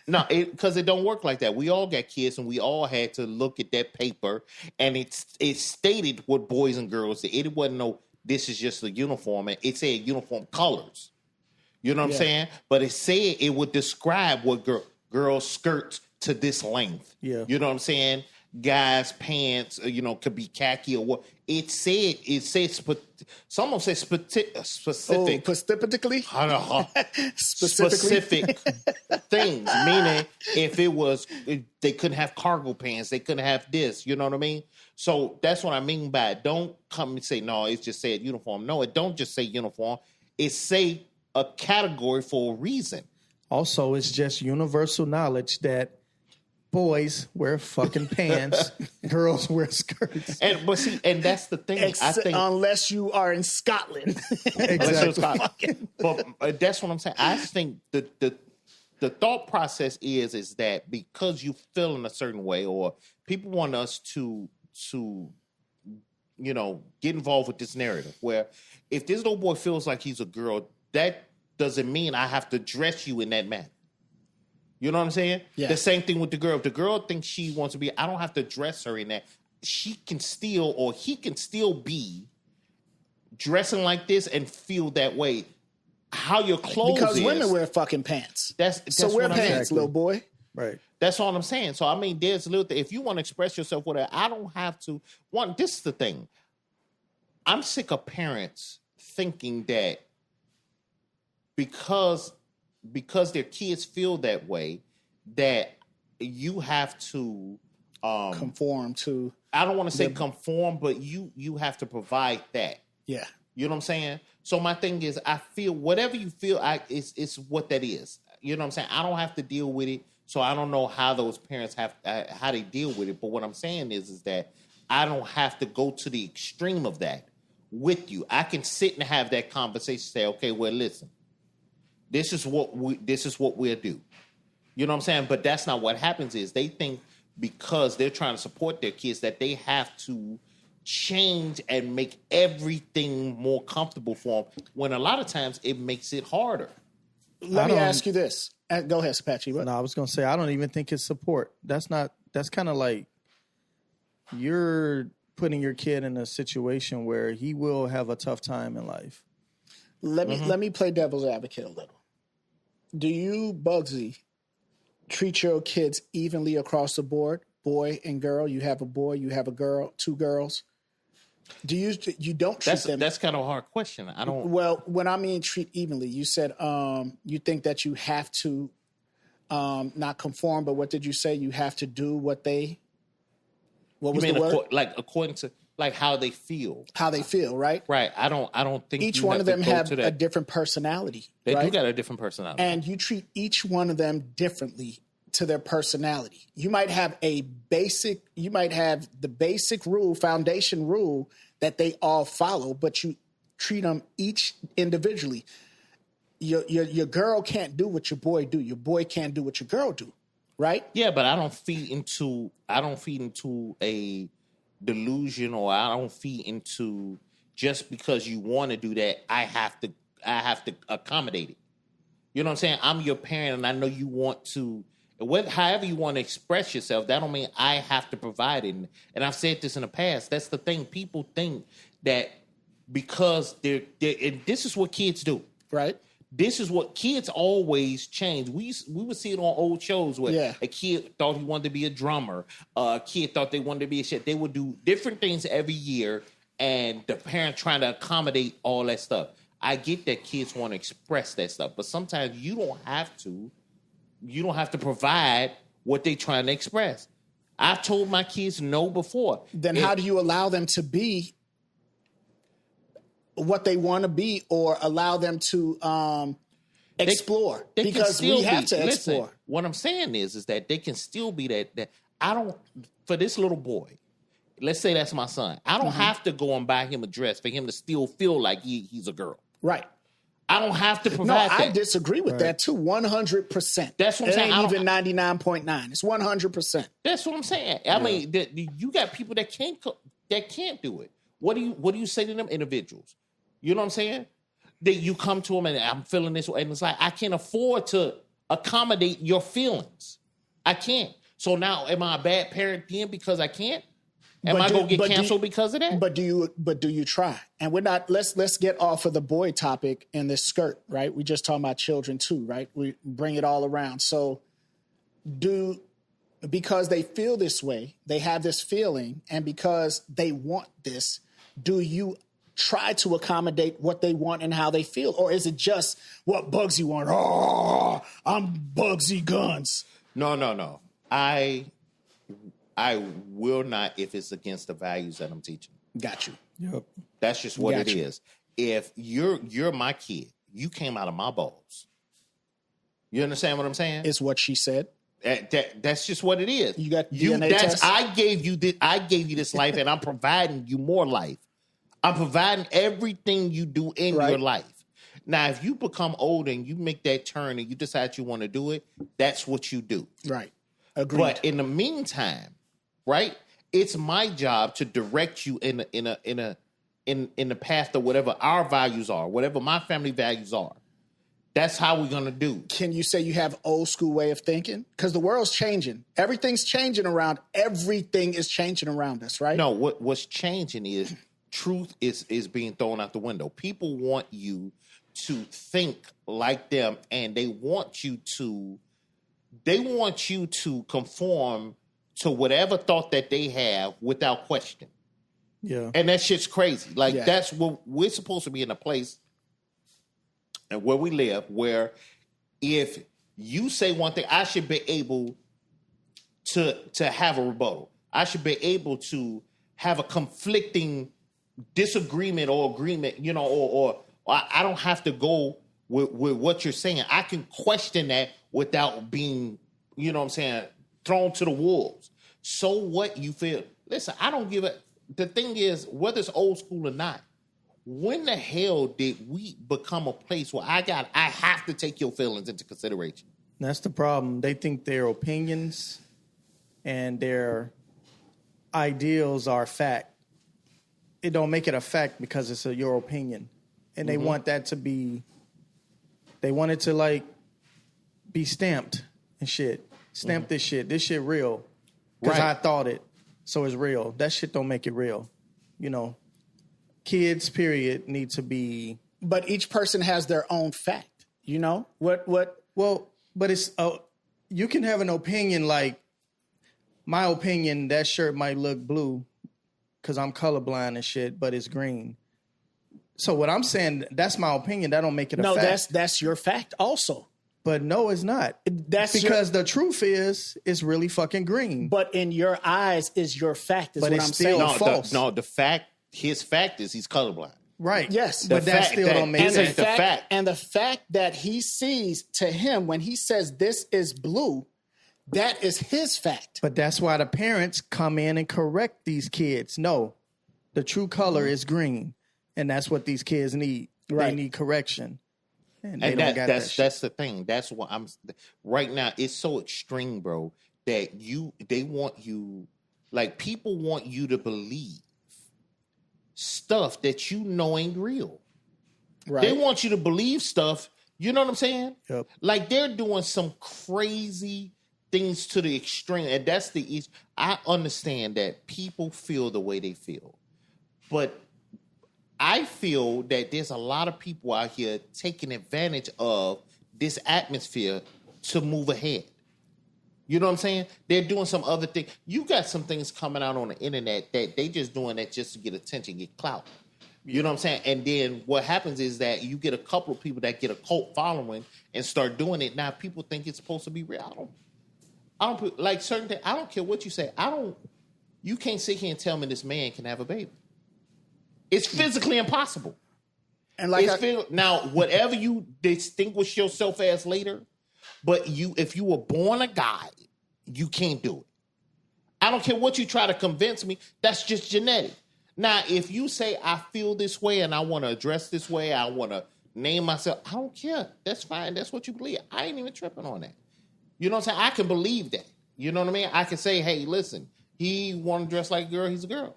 S3: No, because it don't work like that. We all got kids, and we all had to look at that paper, and it stated what boys and girls did. It wasn't no, this is just a uniform, and it said uniform colors. You know what I'm saying? But it said it would describe what girls' skirts to this length.
S4: Yeah.
S3: You know what I'm saying? Guys' pants, could be khaki or what. It said, someone said specific.
S2: Oh, specifically?
S3: Specific things, meaning if they couldn't have cargo pants, they couldn't have this, you know what I mean? So that's what I mean by it. Don't come and say, no, it's just said uniform. No, it don't just say uniform. It say a category for a reason.
S4: Also, it's just universal knowledge that boys wear fucking pants, girls wear skirts.
S3: And that's the thing. I think
S2: Unless you are in Scotland.
S4: Exactly.
S3: but that's what I'm saying. I think the thought process is that because you feel in a certain way, or people want us to get involved with this narrative where if this little boy feels like he's a girl, that doesn't mean I have to dress you in that manner. You know what I'm saying?
S2: Yeah.
S3: The same thing with the girl. If the girl thinks she wants to be, I don't have to dress her in that. She can still, or he can still be dressing like this and feel that way. How your clothes
S2: Because women wear fucking pants.
S3: That's
S2: so wear
S3: what I'm saying.
S2: pants, little boy.
S4: Right.
S3: That's all I'm saying. So I mean, there's a little thing. If you want to express yourself with it, I don't have to. This is the thing. I'm sick of parents thinking that because their kids feel that way, that you have to
S2: Conform to.
S3: I don't want to say conform, but you have to provide that.
S2: Yeah.
S3: You know what I'm saying? So my thing is, I feel whatever you feel, it's what that is. You know what I'm saying? I don't have to deal with it, so I don't know how those parents how they deal with it. But what I'm saying is that I don't have to go to the extreme of that with you. I can sit and have that conversation. Say, okay, well, listen, this is what we'll do. You know what I'm saying? But that's not what happens. Is they think because they're trying to support their kids that they have to change and make everything more comfortable for them, when a lot of times it makes it harder.
S2: Let me ask you this. Go ahead, Apache.
S4: No, I was going to say, I don't even think it's support. That's kind of like you're putting your kid in a situation where he will have a tough time in life.
S2: Let me play devil's advocate a little. Do you, Bugsy, treat your kids evenly across the board, boy and girl? You have a boy, you have a girl, two girls. Do you don't treat them?
S3: That's kind of a hard question. I don't.
S2: Well, when I mean treat evenly, you said you think that you have to not conform, but what did you say? You have to do what they. What was
S3: you mean
S2: the word?
S3: according to like how they feel?
S2: How they feel, right?
S3: Right. I don't think
S2: Each
S3: you
S2: one of them
S3: to go
S2: have
S3: to that.
S2: a different personality.
S3: They
S2: right?
S3: do got a different personality.
S2: And you treat each one of them differently to their personality. You might have the basic rule, foundation rule that they all follow, but you treat them each individually. Your girl can't do what your boy do. Your boy can't do what your girl do, right?
S3: Yeah, but I don't feed into a delusion, or I don't feed into just because you want to do that, I have to accommodate it. You know what I'm saying? I'm your parent, and I know you want to. However you want to express yourself, that don't mean I have to provide it. And I've said this in the past. That's the thing. People think that because they're and this is what kids do.
S2: Right.
S3: This is what kids always change. We would see it on old shows where a kid thought he wanted to be a drummer. A kid thought they wanted to be a shit. They would do different things every year, and the parent trying to accommodate all that stuff. I get that kids want to express that stuff, but sometimes you don't have to. You don't have to provide what they're trying to express. I've told my kids no before.
S2: Then how do you allow them to be what they want to be, or allow them to explore?
S3: They
S2: because we have to explore.
S3: Listen, what I'm saying is that they can still be that I don't, for this little boy, let's say that's my son. I don't have to go and buy him a dress for him to still feel like he's a girl.
S2: Right.
S3: I don't have to provide that.
S2: I disagree with that too, 100%.
S3: That's what I'm saying.
S2: It ain't even 99.9. It's 100%.
S3: That's what I'm saying. I mean, you got people that can't do it. What do you say to them individuals? You know what I'm saying? That you come to them and I'm feeling this way, and it's like, I can't afford to accommodate your feelings. I can't. So now, am I a bad parent then because I can't? Am I gonna get canceled because of that?
S2: But do you try? And we're not. Let's get off of the boy topic in this skirt, right? We just talking about children too, right? We bring it all around. So, because they feel this way, they have this feeling, and because they want this, do you try to accommodate what they want and how they feel? Or is it just what Bugsy want? Oh, I'm Bugsy Guns.
S3: No. I will not if it's against the values that I'm teaching.
S2: Got you.
S4: Yep.
S3: That's just what it is. If you're my kid, you came out of my balls. You understand what I'm saying?
S2: It's what she said.
S3: That's just what it is.
S2: You got DNA test?
S3: I gave you this life, and I'm providing you more life. I'm providing everything you do in your life. Now, if you become older and you make that turn and you decide you want to do it, that's what you do.
S2: Right. Agreed.
S3: But in the meantime, right, it's my job to direct you in the path of whatever our values are, whatever my family values are. That's how we're gonna do.
S2: Can you say you have old school way of thinking? Because the world's changing. Everything's changing around. Everything is changing around us, right?
S3: No, what's changing is truth is being thrown out the window. People want you to think like them, and they want you to conform to whatever thought that they have without question.
S4: Yeah.
S3: And that shit's crazy. Like, that's what we're supposed to be in a place and where we live, where if you say one thing, I should be able to have a rebuttal. I should be able to have a conflicting disagreement or agreement, or I don't have to go with what you're saying. I can question that without being, thrown to the wolves. So what you feel? Listen, I don't give a. The thing is, whether it's old school or not, when the hell did we become a place where I have to take your feelings into consideration?
S4: That's the problem. They think their opinions and their ideals are fact. It don't make it a fact because it's your opinion. And they want that to be, they want it to like be stamped and shit. Stamp this shit. This shit real. Because I thought it. So it's real. That shit don't make it real. Kids, period, need to be.
S2: But each person has their own fact. What?
S4: Well, but it's you can have an opinion like my opinion. That shirt might look blue because I'm colorblind and shit, but it's green. So what I'm saying, that's my opinion. That don't make it a fact.
S2: No, that's your fact also.
S4: But no, it's not.
S2: That's
S4: because the truth is, it's really fucking green.
S2: But in your eyes, is your fact? Is
S4: but
S2: what
S4: it's
S2: I'm
S4: still
S2: saying.
S4: false.
S3: His fact is he's colorblind.
S4: Right.
S2: Yes.
S4: But that still don't make sense.
S2: And the fact that he sees to him when he says this is blue, that is his fact.
S4: But that's why the parents come in and correct these kids. No, the true color is green, and that's what these kids need. Right. They need correction. And
S3: that's the thing. That's what I'm right now. It's so extreme, bro, that they want you, like, people want you to believe stuff that ain't real. Right. They want you to believe stuff. You know what I'm saying?
S4: Yep.
S3: Like, they're doing some crazy things to the extreme, and that's the issue. I understand that people feel the way they feel, but I feel that there's a lot of people out here taking advantage of this atmosphere to move ahead. You know what I'm saying? They're doing some other thing. You got some things coming out on the internet that they just doing that just to get attention, get clout. You know what I'm saying? And then what happens is that you get a couple of people that get a cult following and start doing it. Now people think it's supposed to be real. I don't like certain things. I don't care what you say. You can't sit here and tell me this man can have a baby. It's physically impossible.
S2: And like
S3: now, whatever you distinguish yourself as later, but if you were born a guy, you can't do it. I don't care what you try to convince me. That's just genetic. Now, if you say, I feel this way and I want to address this way, I want to name myself, I don't care. That's fine. That's what you believe. I ain't even tripping on that. You know what I'm saying? I can believe that. You know what I mean? I can say, hey, listen, he want to dress like a girl, he's a girl.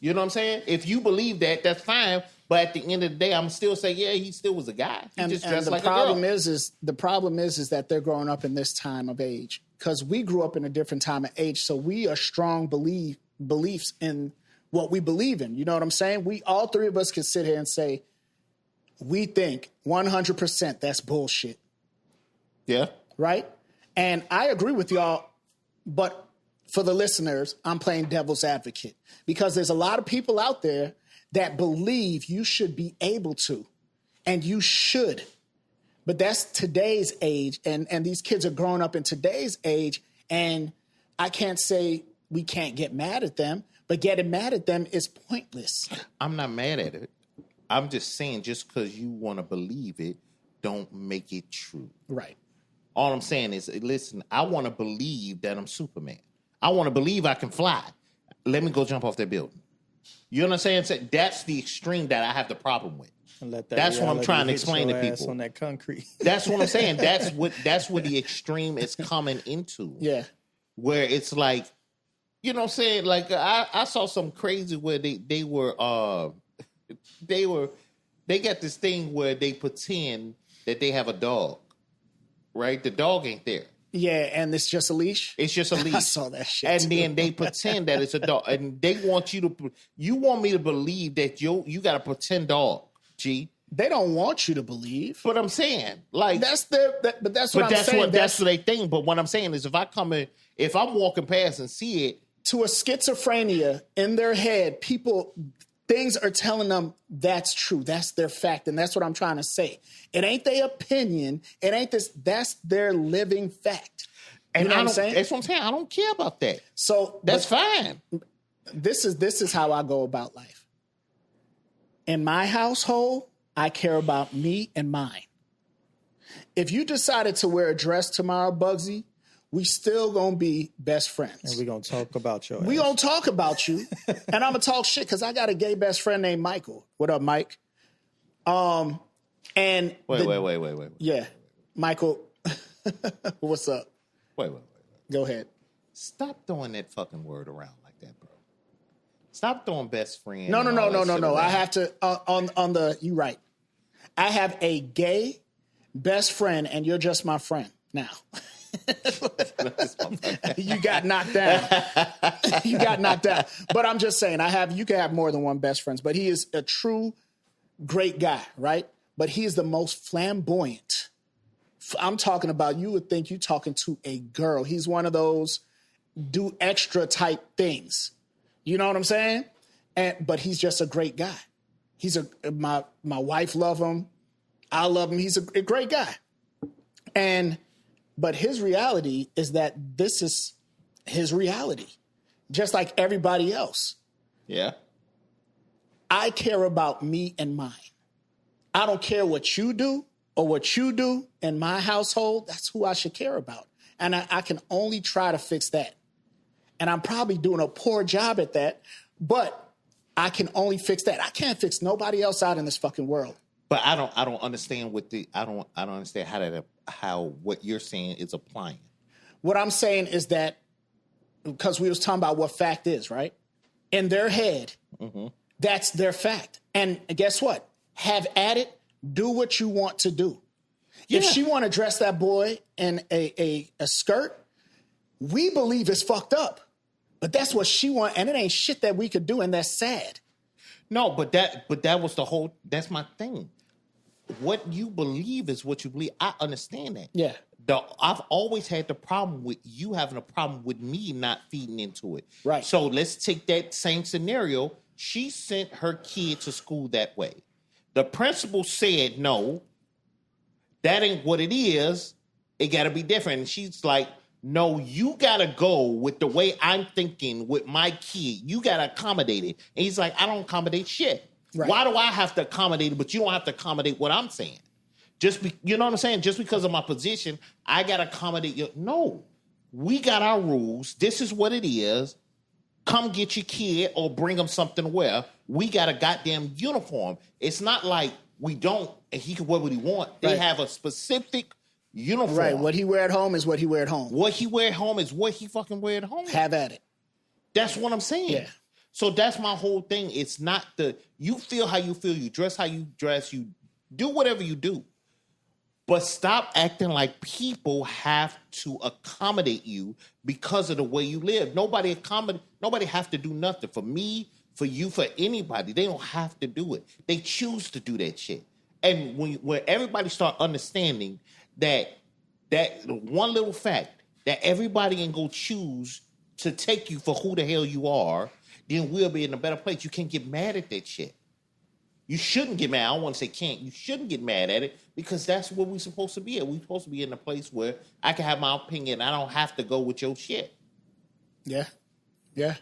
S3: You know what I'm saying? If you believe that, that's fine. But at the end of the day, I'm still saying, yeah, he still was a guy. He just dressed like a girl.
S2: The problem is that they're growing up in this time of age. Because we grew up in a different time of age. So we are strong beliefs in what we believe in. You know what I'm saying? All three of us can sit here and say, we think 100% that's bullshit.
S3: Yeah.
S2: Right? And I agree with y'all, but for the listeners, I'm playing devil's advocate because there's a lot of people out there that believe you should be able to, and you should. But that's today's age, and these kids are growing up in today's age, and I can't say we can't get mad at them, but getting mad at them is pointless.
S3: I'm not mad at it. I'm just saying just because you want to believe it, don't make it true.
S2: Right.
S3: All I'm saying is, listen, I want to believe that I'm Superman. I want to believe I can fly. Let me go jump off that building. You know what I'm saying? So that's the extreme that I have the problem with. That's what I'm trying to explain to people.
S4: On that concrete.
S3: That's what I'm saying. That's what the extreme is coming into.
S2: Yeah.
S3: Where it's like, you know what I'm saying? Like I saw some crazy where they got this thing where they pretend that they have a dog. Right? The dog ain't there.
S2: Yeah, and it's just a leash?
S3: It's just a leash.
S2: I saw that shit.
S3: And
S2: too.
S3: then they pretend that it's a dog. And they want you want me to believe that you got a pretend dog, G.
S2: They don't want you to believe.
S3: But I'm saying, like
S2: that's what they
S3: think. But what I'm saying is if I'm walking past and see it.
S2: To a schizophrenia in their head, things are telling them that's true. That's their fact. And that's what I'm trying to say. It ain't their opinion. It ain't this. That's their living fact.
S3: And
S2: you know what I'm saying?
S3: That's what I'm saying. I don't care about that.
S2: So
S3: that's fine.
S2: This is how I go about life. In my household, I care about me and mine. If you decided to wear a dress tomorrow, Bugsy, we still gonna be best friends.
S4: And we're gonna talk about you.
S2: We gonna talk about you. And I'm gonna talk shit because I got a gay best friend named Michael. What up, Mike? And
S3: wait.
S2: Yeah. Michael, what's up?
S3: Wait.
S2: Go ahead.
S3: Stop throwing that fucking word around like that, bro. Stop throwing best friend.
S2: No. I have to on the you right. I have a gay best friend, and you're just my friend now. You got knocked down. But I'm just saying, you can have more than one best friends, but he is a true great guy, right? But he is the most flamboyant. I'm talking about, you would think you're talking to a girl. He's one of those do extra type things. You know what I'm saying? But he's just a great guy. My wife love him. I love him. He's a great guy. But his reality is that this is his reality, just like everybody else.
S3: Yeah.
S2: I care about me and mine. I don't care what you do or what you do in my household. That's who I should care about. And I can only try to fix that. And I'm probably doing a poor job at that, but I can only fix that. I can't fix nobody else out in this fucking world.
S3: But I don't understand I don't understand how what you're saying is applying.
S2: What I'm saying is that, because we was talking about what fact is, right? In their head, that's their fact. And guess what? Have at it. Do what you want to do. Yeah. If she want to dress that boy in a skirt, we believe it's fucked up. But that's what she want, and it ain't shit that we could do, and that's sad.
S3: No, but that was the whole. That's my thing. What you believe is what you believe. I understand that.
S2: Yeah.
S3: I've always had the problem with you having a problem with me not feeding into it.
S2: Right.
S3: So let's take that same scenario. She sent her kid to school that way. The principal said, no, that ain't what it is. It got to be different. And she's like, no, you got to go with the way I'm thinking with my kid. You got to accommodate it. And he's like, I don't accommodate shit.
S2: Right.
S3: Why do I have to accommodate it, but you don't have to accommodate what I'm saying? You know what I'm saying? Just because of my position, I got to accommodate you. No, we got our rules. This is what it is. Come get your kid or bring them something to wear. We got a goddamn uniform. It's not like we don't, and he can wear what he want. They have a specific uniform.
S2: Right. What he wear at home is what he wear at home.
S3: What he wear at home is what he fucking wear at home.
S2: Have at it.
S3: That's what I'm saying.
S2: Yeah.
S3: So that's my whole thing. It's not you feel how you feel, you dress how you dress, you do whatever you do. But stop acting like people have to accommodate you because of the way you live. Nobody have to do nothing. For me, for you, for anybody. They don't have to do it. They choose to do that shit. And when everybody start understanding that one little fact, that everybody ain't go choose to take you for who the hell you are, then we'll be in a better place. You can't get mad at that shit. You shouldn't get mad. I don't want to say can't. You shouldn't get mad at it because that's where we're supposed to be at. We're supposed to be in a place where I can have my opinion. I don't have to go with your shit.
S2: Yeah. Yeah.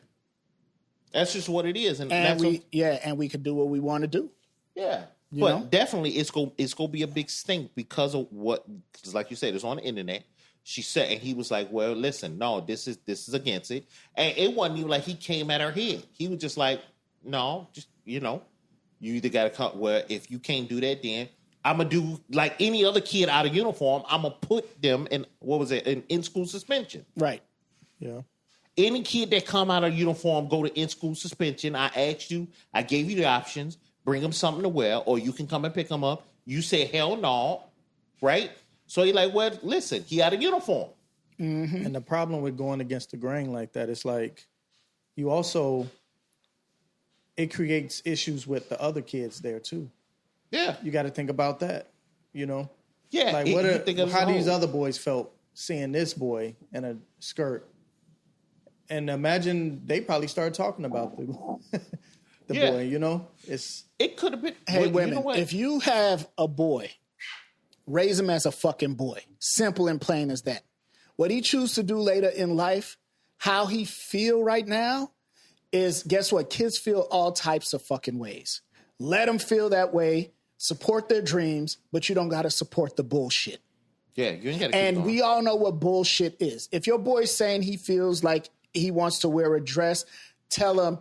S3: That's just what it is.
S2: And we could do what we want to do.
S3: Yeah.
S2: You
S3: But
S2: know?
S3: definitely it's gonna be a big stink because of because like you said, it's on the internet. She said, and he was like, well, listen, no, this is against it. And it wasn't even like he came at her head. He was just like, no, just, you either got to come. Well, if you can't do that, then I'm going to do like any other kid out of uniform. I'm going to put them in, an in-school suspension.
S2: Right.
S4: Yeah.
S3: Any kid that come out of uniform, go to in-school suspension. I asked you, I gave you the options, bring them something to wear, or you can come and pick them up. You said, hell no, right? So you're like, well, listen, he out of uniform.
S2: Mm-hmm.
S4: And the problem with going against the grain like that is like you also, it creates issues with the other kids there too.
S3: Yeah.
S4: You got to think about that,
S3: Yeah.
S4: Like how these other boys felt seeing this boy in a skirt. And imagine they probably started talking about the boy,
S3: It could have been.
S2: Hey,
S3: well,
S2: women,
S3: you know what?
S2: if you have a boy, raise him as a fucking boy. Simple and plain as that. What he chooses to do later in life, how he feel right now, is guess what? Kids feel all types of fucking ways. Let them feel that way. Support their dreams, but you don't got to support the bullshit.
S3: Yeah, you ain't got to.
S2: And we all know what bullshit is. If your boy's saying he feels like he wants to wear a dress, tell him,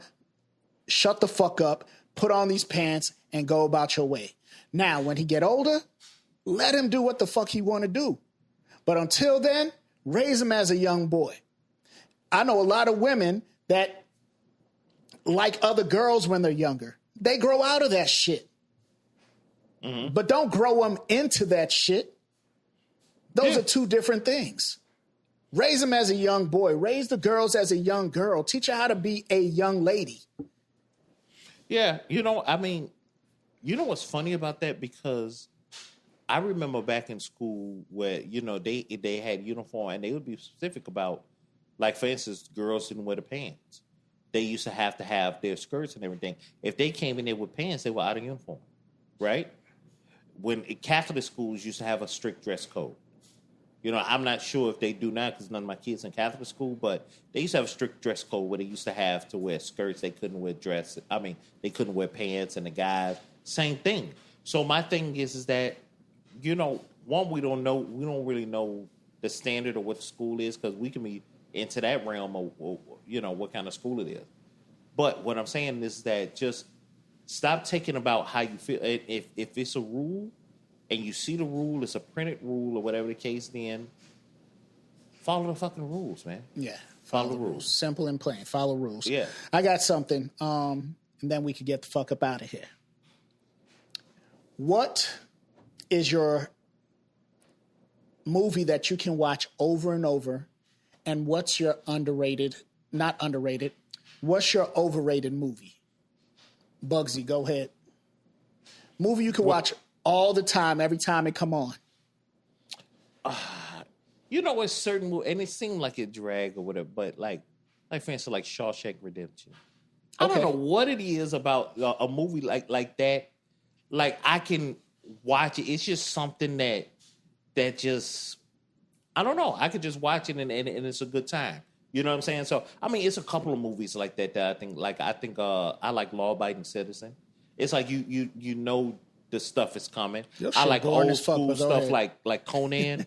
S2: shut the fuck up, put on these pants, and go about your way. Now, when he get older, let him do what the fuck he want to do. But until then, raise him as a young boy. I know a lot of women that like other girls when they're younger. They grow out of that shit. Mm-hmm. But don't grow them into that shit. Those are two different things. Raise them as a young boy. Raise the girls as a young girl. Teach her how to be a young lady.
S3: Yeah, what's funny about that? Because I remember back in school where, they had uniform and they would be specific about, like, for instance, girls didn't wear the pants. They used to have their skirts and everything. If they came in there with pants, they were out of uniform, right? When Catholic schools used to have a strict dress code. I'm not sure if they do now because none of my kids in Catholic school, but they used to have a strict dress code where they used to have to wear skirts. They couldn't wear they couldn't wear pants, and the guys, same thing. So my thing is that, one, we don't really know the standard of what the school is because we can be into that realm of, what kind of school it is. But what I'm saying is that just stop taking about how you feel. If it's a rule and you see the rule, it's a printed rule or whatever the case, then follow the fucking rules, man.
S2: Yeah.
S3: Follow the rules.
S2: Simple and plain. Follow rules.
S3: Yeah.
S2: I got something, and then we could get the fuck up out of here. What is your movie that you can watch over and over, and what's your what's your overrated movie? Bugsy, go ahead. Movie you can watch all the time, every time it come on.
S3: You know, it's certain, and it seemed like it drag or whatever, but like for instance, like Shawshank Redemption. I
S2: Okay.
S3: don't know what it is about a movie like that. Like I can watch it. It's just something that just, I don't know. I could just watch it and it's a good time. You know what I'm saying? So I mean, it's a couple of movies like that I think. Like I think I like Law Abiding Citizen. It's like you know the stuff is coming.
S2: Your
S3: I
S2: shit
S3: like
S2: boring
S3: old
S2: as fuck,
S3: school
S2: but go
S3: stuff
S2: ahead.
S3: like Conan.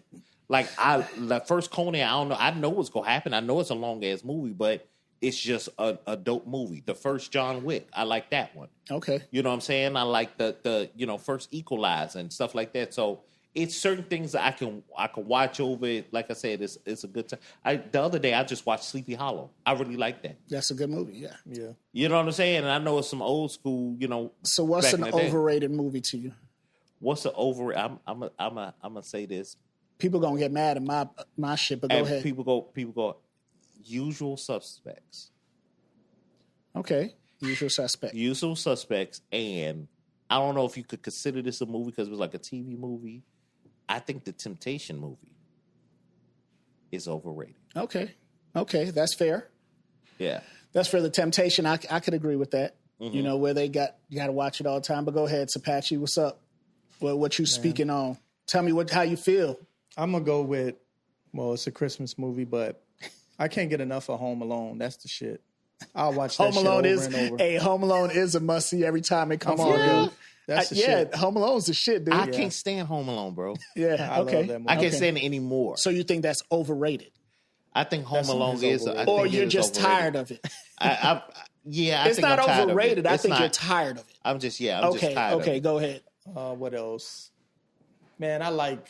S3: Like the first Conan, I know what's gonna happen. I know it's a long ass movie, but it's just a dope movie. The first John Wick, I like that one.
S2: Okay.
S3: You know what I'm saying? I like the first Equalizer and stuff like that. So it's certain things that I can watch over it. Like I said, it's a good time. The other day I just watched Sleepy Hollow. I really like that.
S2: That's a good movie, yeah.
S4: Yeah.
S3: You know what I'm saying? And I know it's some old school,
S2: So what's
S3: back
S2: an
S3: in the day.
S2: overrated movie to you?
S3: What's the over? I'm gonna say this.
S2: People gonna get mad at my shit, but go
S3: And
S2: ahead.
S3: people go, Usual Suspects.
S2: Okay. Usual Suspect.
S3: Usual Suspects, and I don't know if you could consider this a movie because it was like a TV movie. I think the Temptation movie is overrated.
S2: Okay. That's fair.
S3: Yeah.
S2: That's for the Temptation. I could agree with that.
S3: Mm-hmm.
S2: You know, where you got to watch it all the time. But go ahead, Sapachi, what's up? What you speaking on? Tell me how you feel.
S4: I'm gonna go with, well, it's a Christmas movie, but I can't get enough of Home Alone. That's the shit. I'll watch that
S2: Home
S4: shit
S2: Alone
S4: over and over.
S2: Hey, Home Alone is a must see every time it come
S4: I'm
S2: on,
S4: for real.
S2: dude.
S4: That's the
S2: yeah,
S4: shit.
S2: Home Alone's the shit, dude.
S3: I can't stand Home Alone, bro.
S2: Yeah,
S4: I
S2: okay.
S4: love that movie.
S3: I can't
S2: Okay.
S3: stand it anymore.
S2: So you think that's overrated,
S3: I think Home
S4: That's
S3: Alone
S4: is
S3: is.
S4: overrated.
S3: I
S2: or
S3: think it
S2: you're
S3: is
S2: just
S3: overrated.
S2: tired of it?
S3: I
S2: It's
S3: think
S2: not
S3: I'm tired of it.
S2: overrated. I
S3: It's
S2: think
S3: not.
S2: you're tired of it.
S3: I'm just I'm just tired of
S2: Okay,
S3: it.
S2: go ahead.
S4: What else? Man, I like,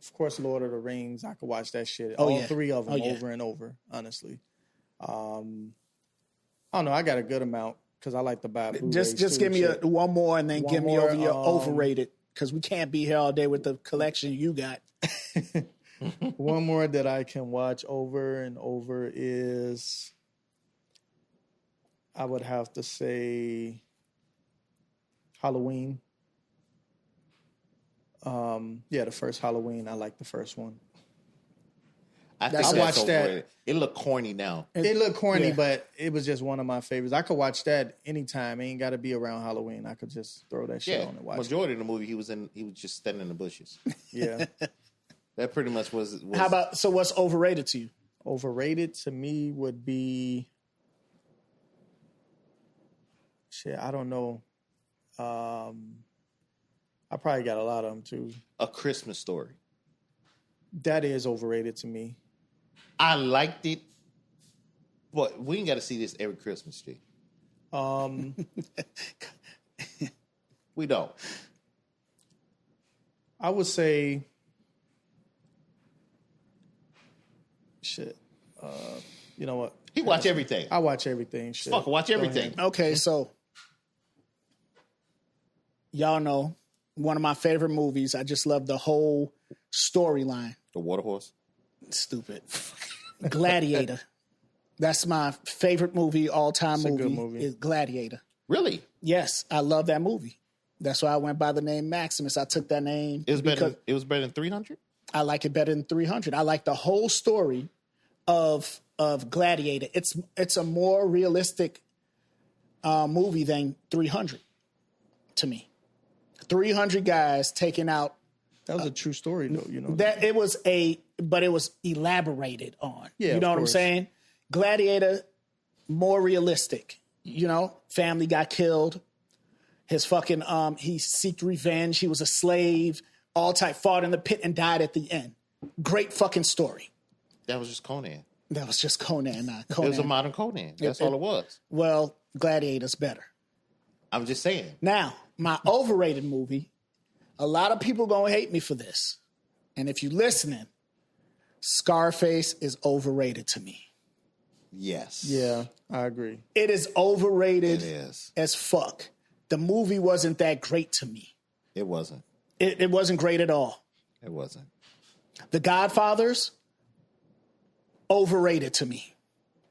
S4: of course, Lord of the Rings. I could watch that shit.
S2: Oh,
S4: All
S2: yeah.
S4: three of them
S2: Oh, yeah.
S4: over and over, honestly. I don't know. I got a good amount because I like to buy Blu-rays
S2: Just
S4: too
S2: give
S4: and
S2: me
S4: shit.
S2: one more, and then
S4: One
S2: give me
S4: more,
S2: over your overrated, because we can't be here all day with the collection you got.
S4: One more that I can watch over and over is, I would have to say, Halloween. Yeah, the first Halloween. I like the first one.
S3: I think
S2: I
S3: that's
S4: watched that.
S3: overrated. It look corny now.
S4: It looked corny,
S2: Yeah.
S4: but it was just one of my favorites. I could watch that anytime. It ain't got to be around Halloween. I could just throw that shit
S3: Yeah,
S4: on and watch it.
S3: majority of the movie he was just standing in the bushes.
S4: Yeah.
S3: That pretty much was.
S2: How about, so what's overrated to you?
S4: Overrated to me would be, shit, I don't know. I probably got a lot of them too.
S3: A Christmas Story?
S4: That is overrated to me.
S3: I liked it, but we ain't got to see this every Christmas tree. We don't.
S4: I would say, shit. You know what?
S3: He watch everything.
S4: I watch everything. Shit.
S3: Fuck, watch
S4: Go
S3: everything.
S4: ahead.
S2: Okay, so y'all know one of my favorite movies. I just love the whole storyline.
S3: The Water Horse.
S2: Stupid. Gladiator. That's my favorite movie, all-time
S4: It's a
S2: movie,
S4: good movie.
S2: is Gladiator.
S3: Really?
S2: Yes, I love that movie. That's why I went by the name Maximus. I took that name
S3: It was
S2: because
S3: better. It was better than 300.
S2: I like it better than 300. I like the whole story of Gladiator. It's a more realistic movie than 300 to me. 300 guys taking out
S4: That was a true story, though. You know
S2: that but it was elaborated on.
S4: Yeah,
S2: you know
S4: of
S2: what I'm
S4: course.
S2: saying? Gladiator, more realistic. You know, family got killed. His fucking he seeked revenge. He was a slave. All type, fought in the pit and died at the end. Great fucking story.
S3: That was just Conan.
S2: That was just Conan. Nah,
S3: It
S2: Conan.
S3: was a modern Conan. That's all it was.
S2: Well, Gladiator's better.
S3: I'm just saying.
S2: Now, my overrated movie, a lot of people gonna hate me for this. And if you listening, Scarface is overrated to me.
S3: Yes.
S4: Yeah, I agree.
S2: It is overrated
S3: It is.
S2: as fuck. The movie wasn't that great to me.
S3: It wasn't.
S2: It wasn't great at all.
S3: It wasn't.
S2: The Godfathers, overrated to me.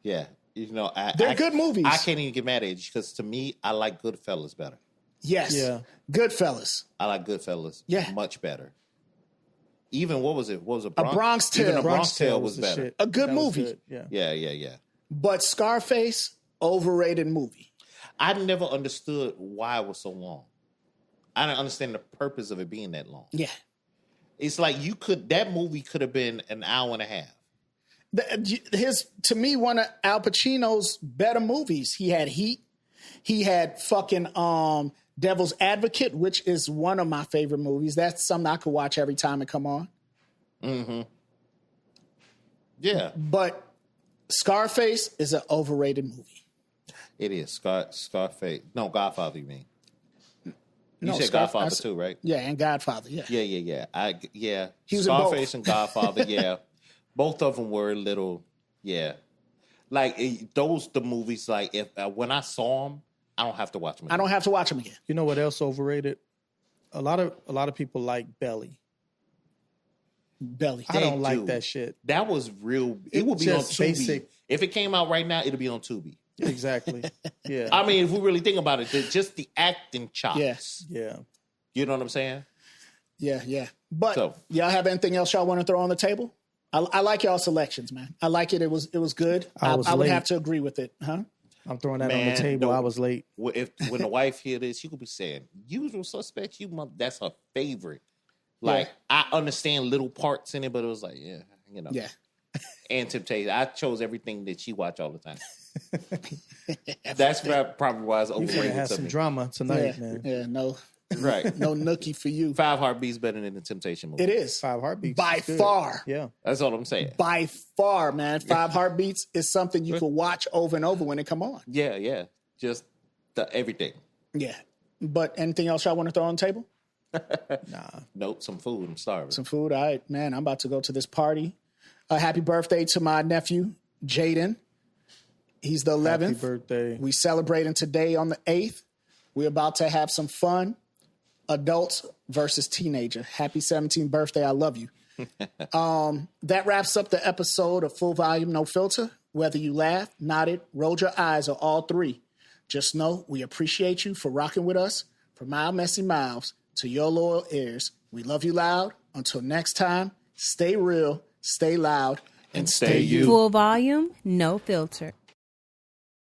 S3: Yeah. You know,
S2: They're good movies.
S3: I can't even get mad at you because to me, I like Goodfellas better.
S2: Yes.
S4: Yeah.
S2: Goodfellas.
S3: I like Goodfellas
S2: Yeah.
S3: much better. Even what was it? What was it?
S2: A Bronx Tale.
S3: Even A Bronx Tale
S4: Tale
S3: was
S4: the
S3: better.
S4: shit.
S2: A good
S4: That was
S2: movie.
S4: good, Yeah.
S3: Yeah.
S2: But Scarface, overrated movie.
S3: I never understood why it was so long. I didn't understand the purpose of it being that long.
S2: Yeah.
S3: It's like that movie could have been an hour and a half.
S2: To me, one of Al Pacino's better movies. He had Heat. He had fucking Devil's Advocate, which is one of my favorite movies. That's something I could watch every time it come on.
S3: Mm-hmm. Yeah,
S2: But Scarface is an overrated movie.
S3: it is. Scarface. No, Godfather, you mean. You
S2: No,
S3: said
S2: Scar-
S3: Godfather
S2: I s-
S3: too, right?
S2: Yeah, and Godfather. Yeah.
S3: Yeah.
S2: He was in
S3: Scarface
S2: both.
S3: and Godfather, yeah. Both of them were a little, yeah. Like the movies. Like if when I saw them, I don't have to watch them.
S2: I don't have to watch them again.
S4: You know what else overrated? A lot of people like Belly.
S2: Belly.
S4: I don't
S3: They
S4: like
S3: do.
S4: that shit.
S3: That was real. It would be on
S4: just
S3: Tubi.
S4: basic.
S3: If it came out right now, it'd be on Tubi.
S4: Exactly. Yeah.
S3: I mean, if we really think about it, just the acting chops.
S2: Yes.
S4: Yeah.
S3: You know what I'm saying?
S2: Yeah. But
S3: So-
S2: y'all have anything else y'all want to throw on the table? I like y'all selections, man. I like it. It was good.
S4: I was
S2: I would
S4: late.
S2: have to agree with it, huh?
S4: I'm throwing that on
S3: Man,
S4: the table.
S3: no.
S4: I was late.
S3: When the wife hear this, she could be saying, "Usual Suspects." That's her favorite. Like I understand little parts in it, but it was like, yeah, you know.
S2: Yeah.
S3: And Temptation. I chose everything that she watch all the time. That's probably why it's
S4: You finna
S3: overrated
S4: have
S3: to
S4: some
S3: me.
S4: drama tonight,
S2: Yeah.
S4: man.
S2: Yeah. No.
S3: Right.
S2: No nookie for you.
S3: 5 Heartbeats better than the Temptation movie.
S2: It is
S4: 5 Heartbeats.
S2: by
S4: is good.
S2: far.
S4: Yeah.
S3: That's all I'm saying.
S2: By far, man. 5 Heartbeats is something you could watch over and over when it come on.
S3: Yeah. Just everything.
S2: Yeah. But anything else y'all want to throw on the table?
S4: Nah.
S3: Nope, some food. I'm starving.
S2: Some food. All right, man. I'm about to go to this party. Happy birthday to my nephew, Jaden. He's the 11th.
S4: Happy birthday.
S2: We celebrating today on the 8th. We're about to have some fun. Adults versus teenager. Happy 17th birthday. I love you. That wraps up the episode of Full Volume, No Filter. Whether you laughed, nodded, rolled your eyes, or all three, just know we appreciate you for rocking with us. From our messy mouths to your loyal ears, we love you loud. Until next time, stay real, stay loud, and stay you.
S5: Full volume, no filter.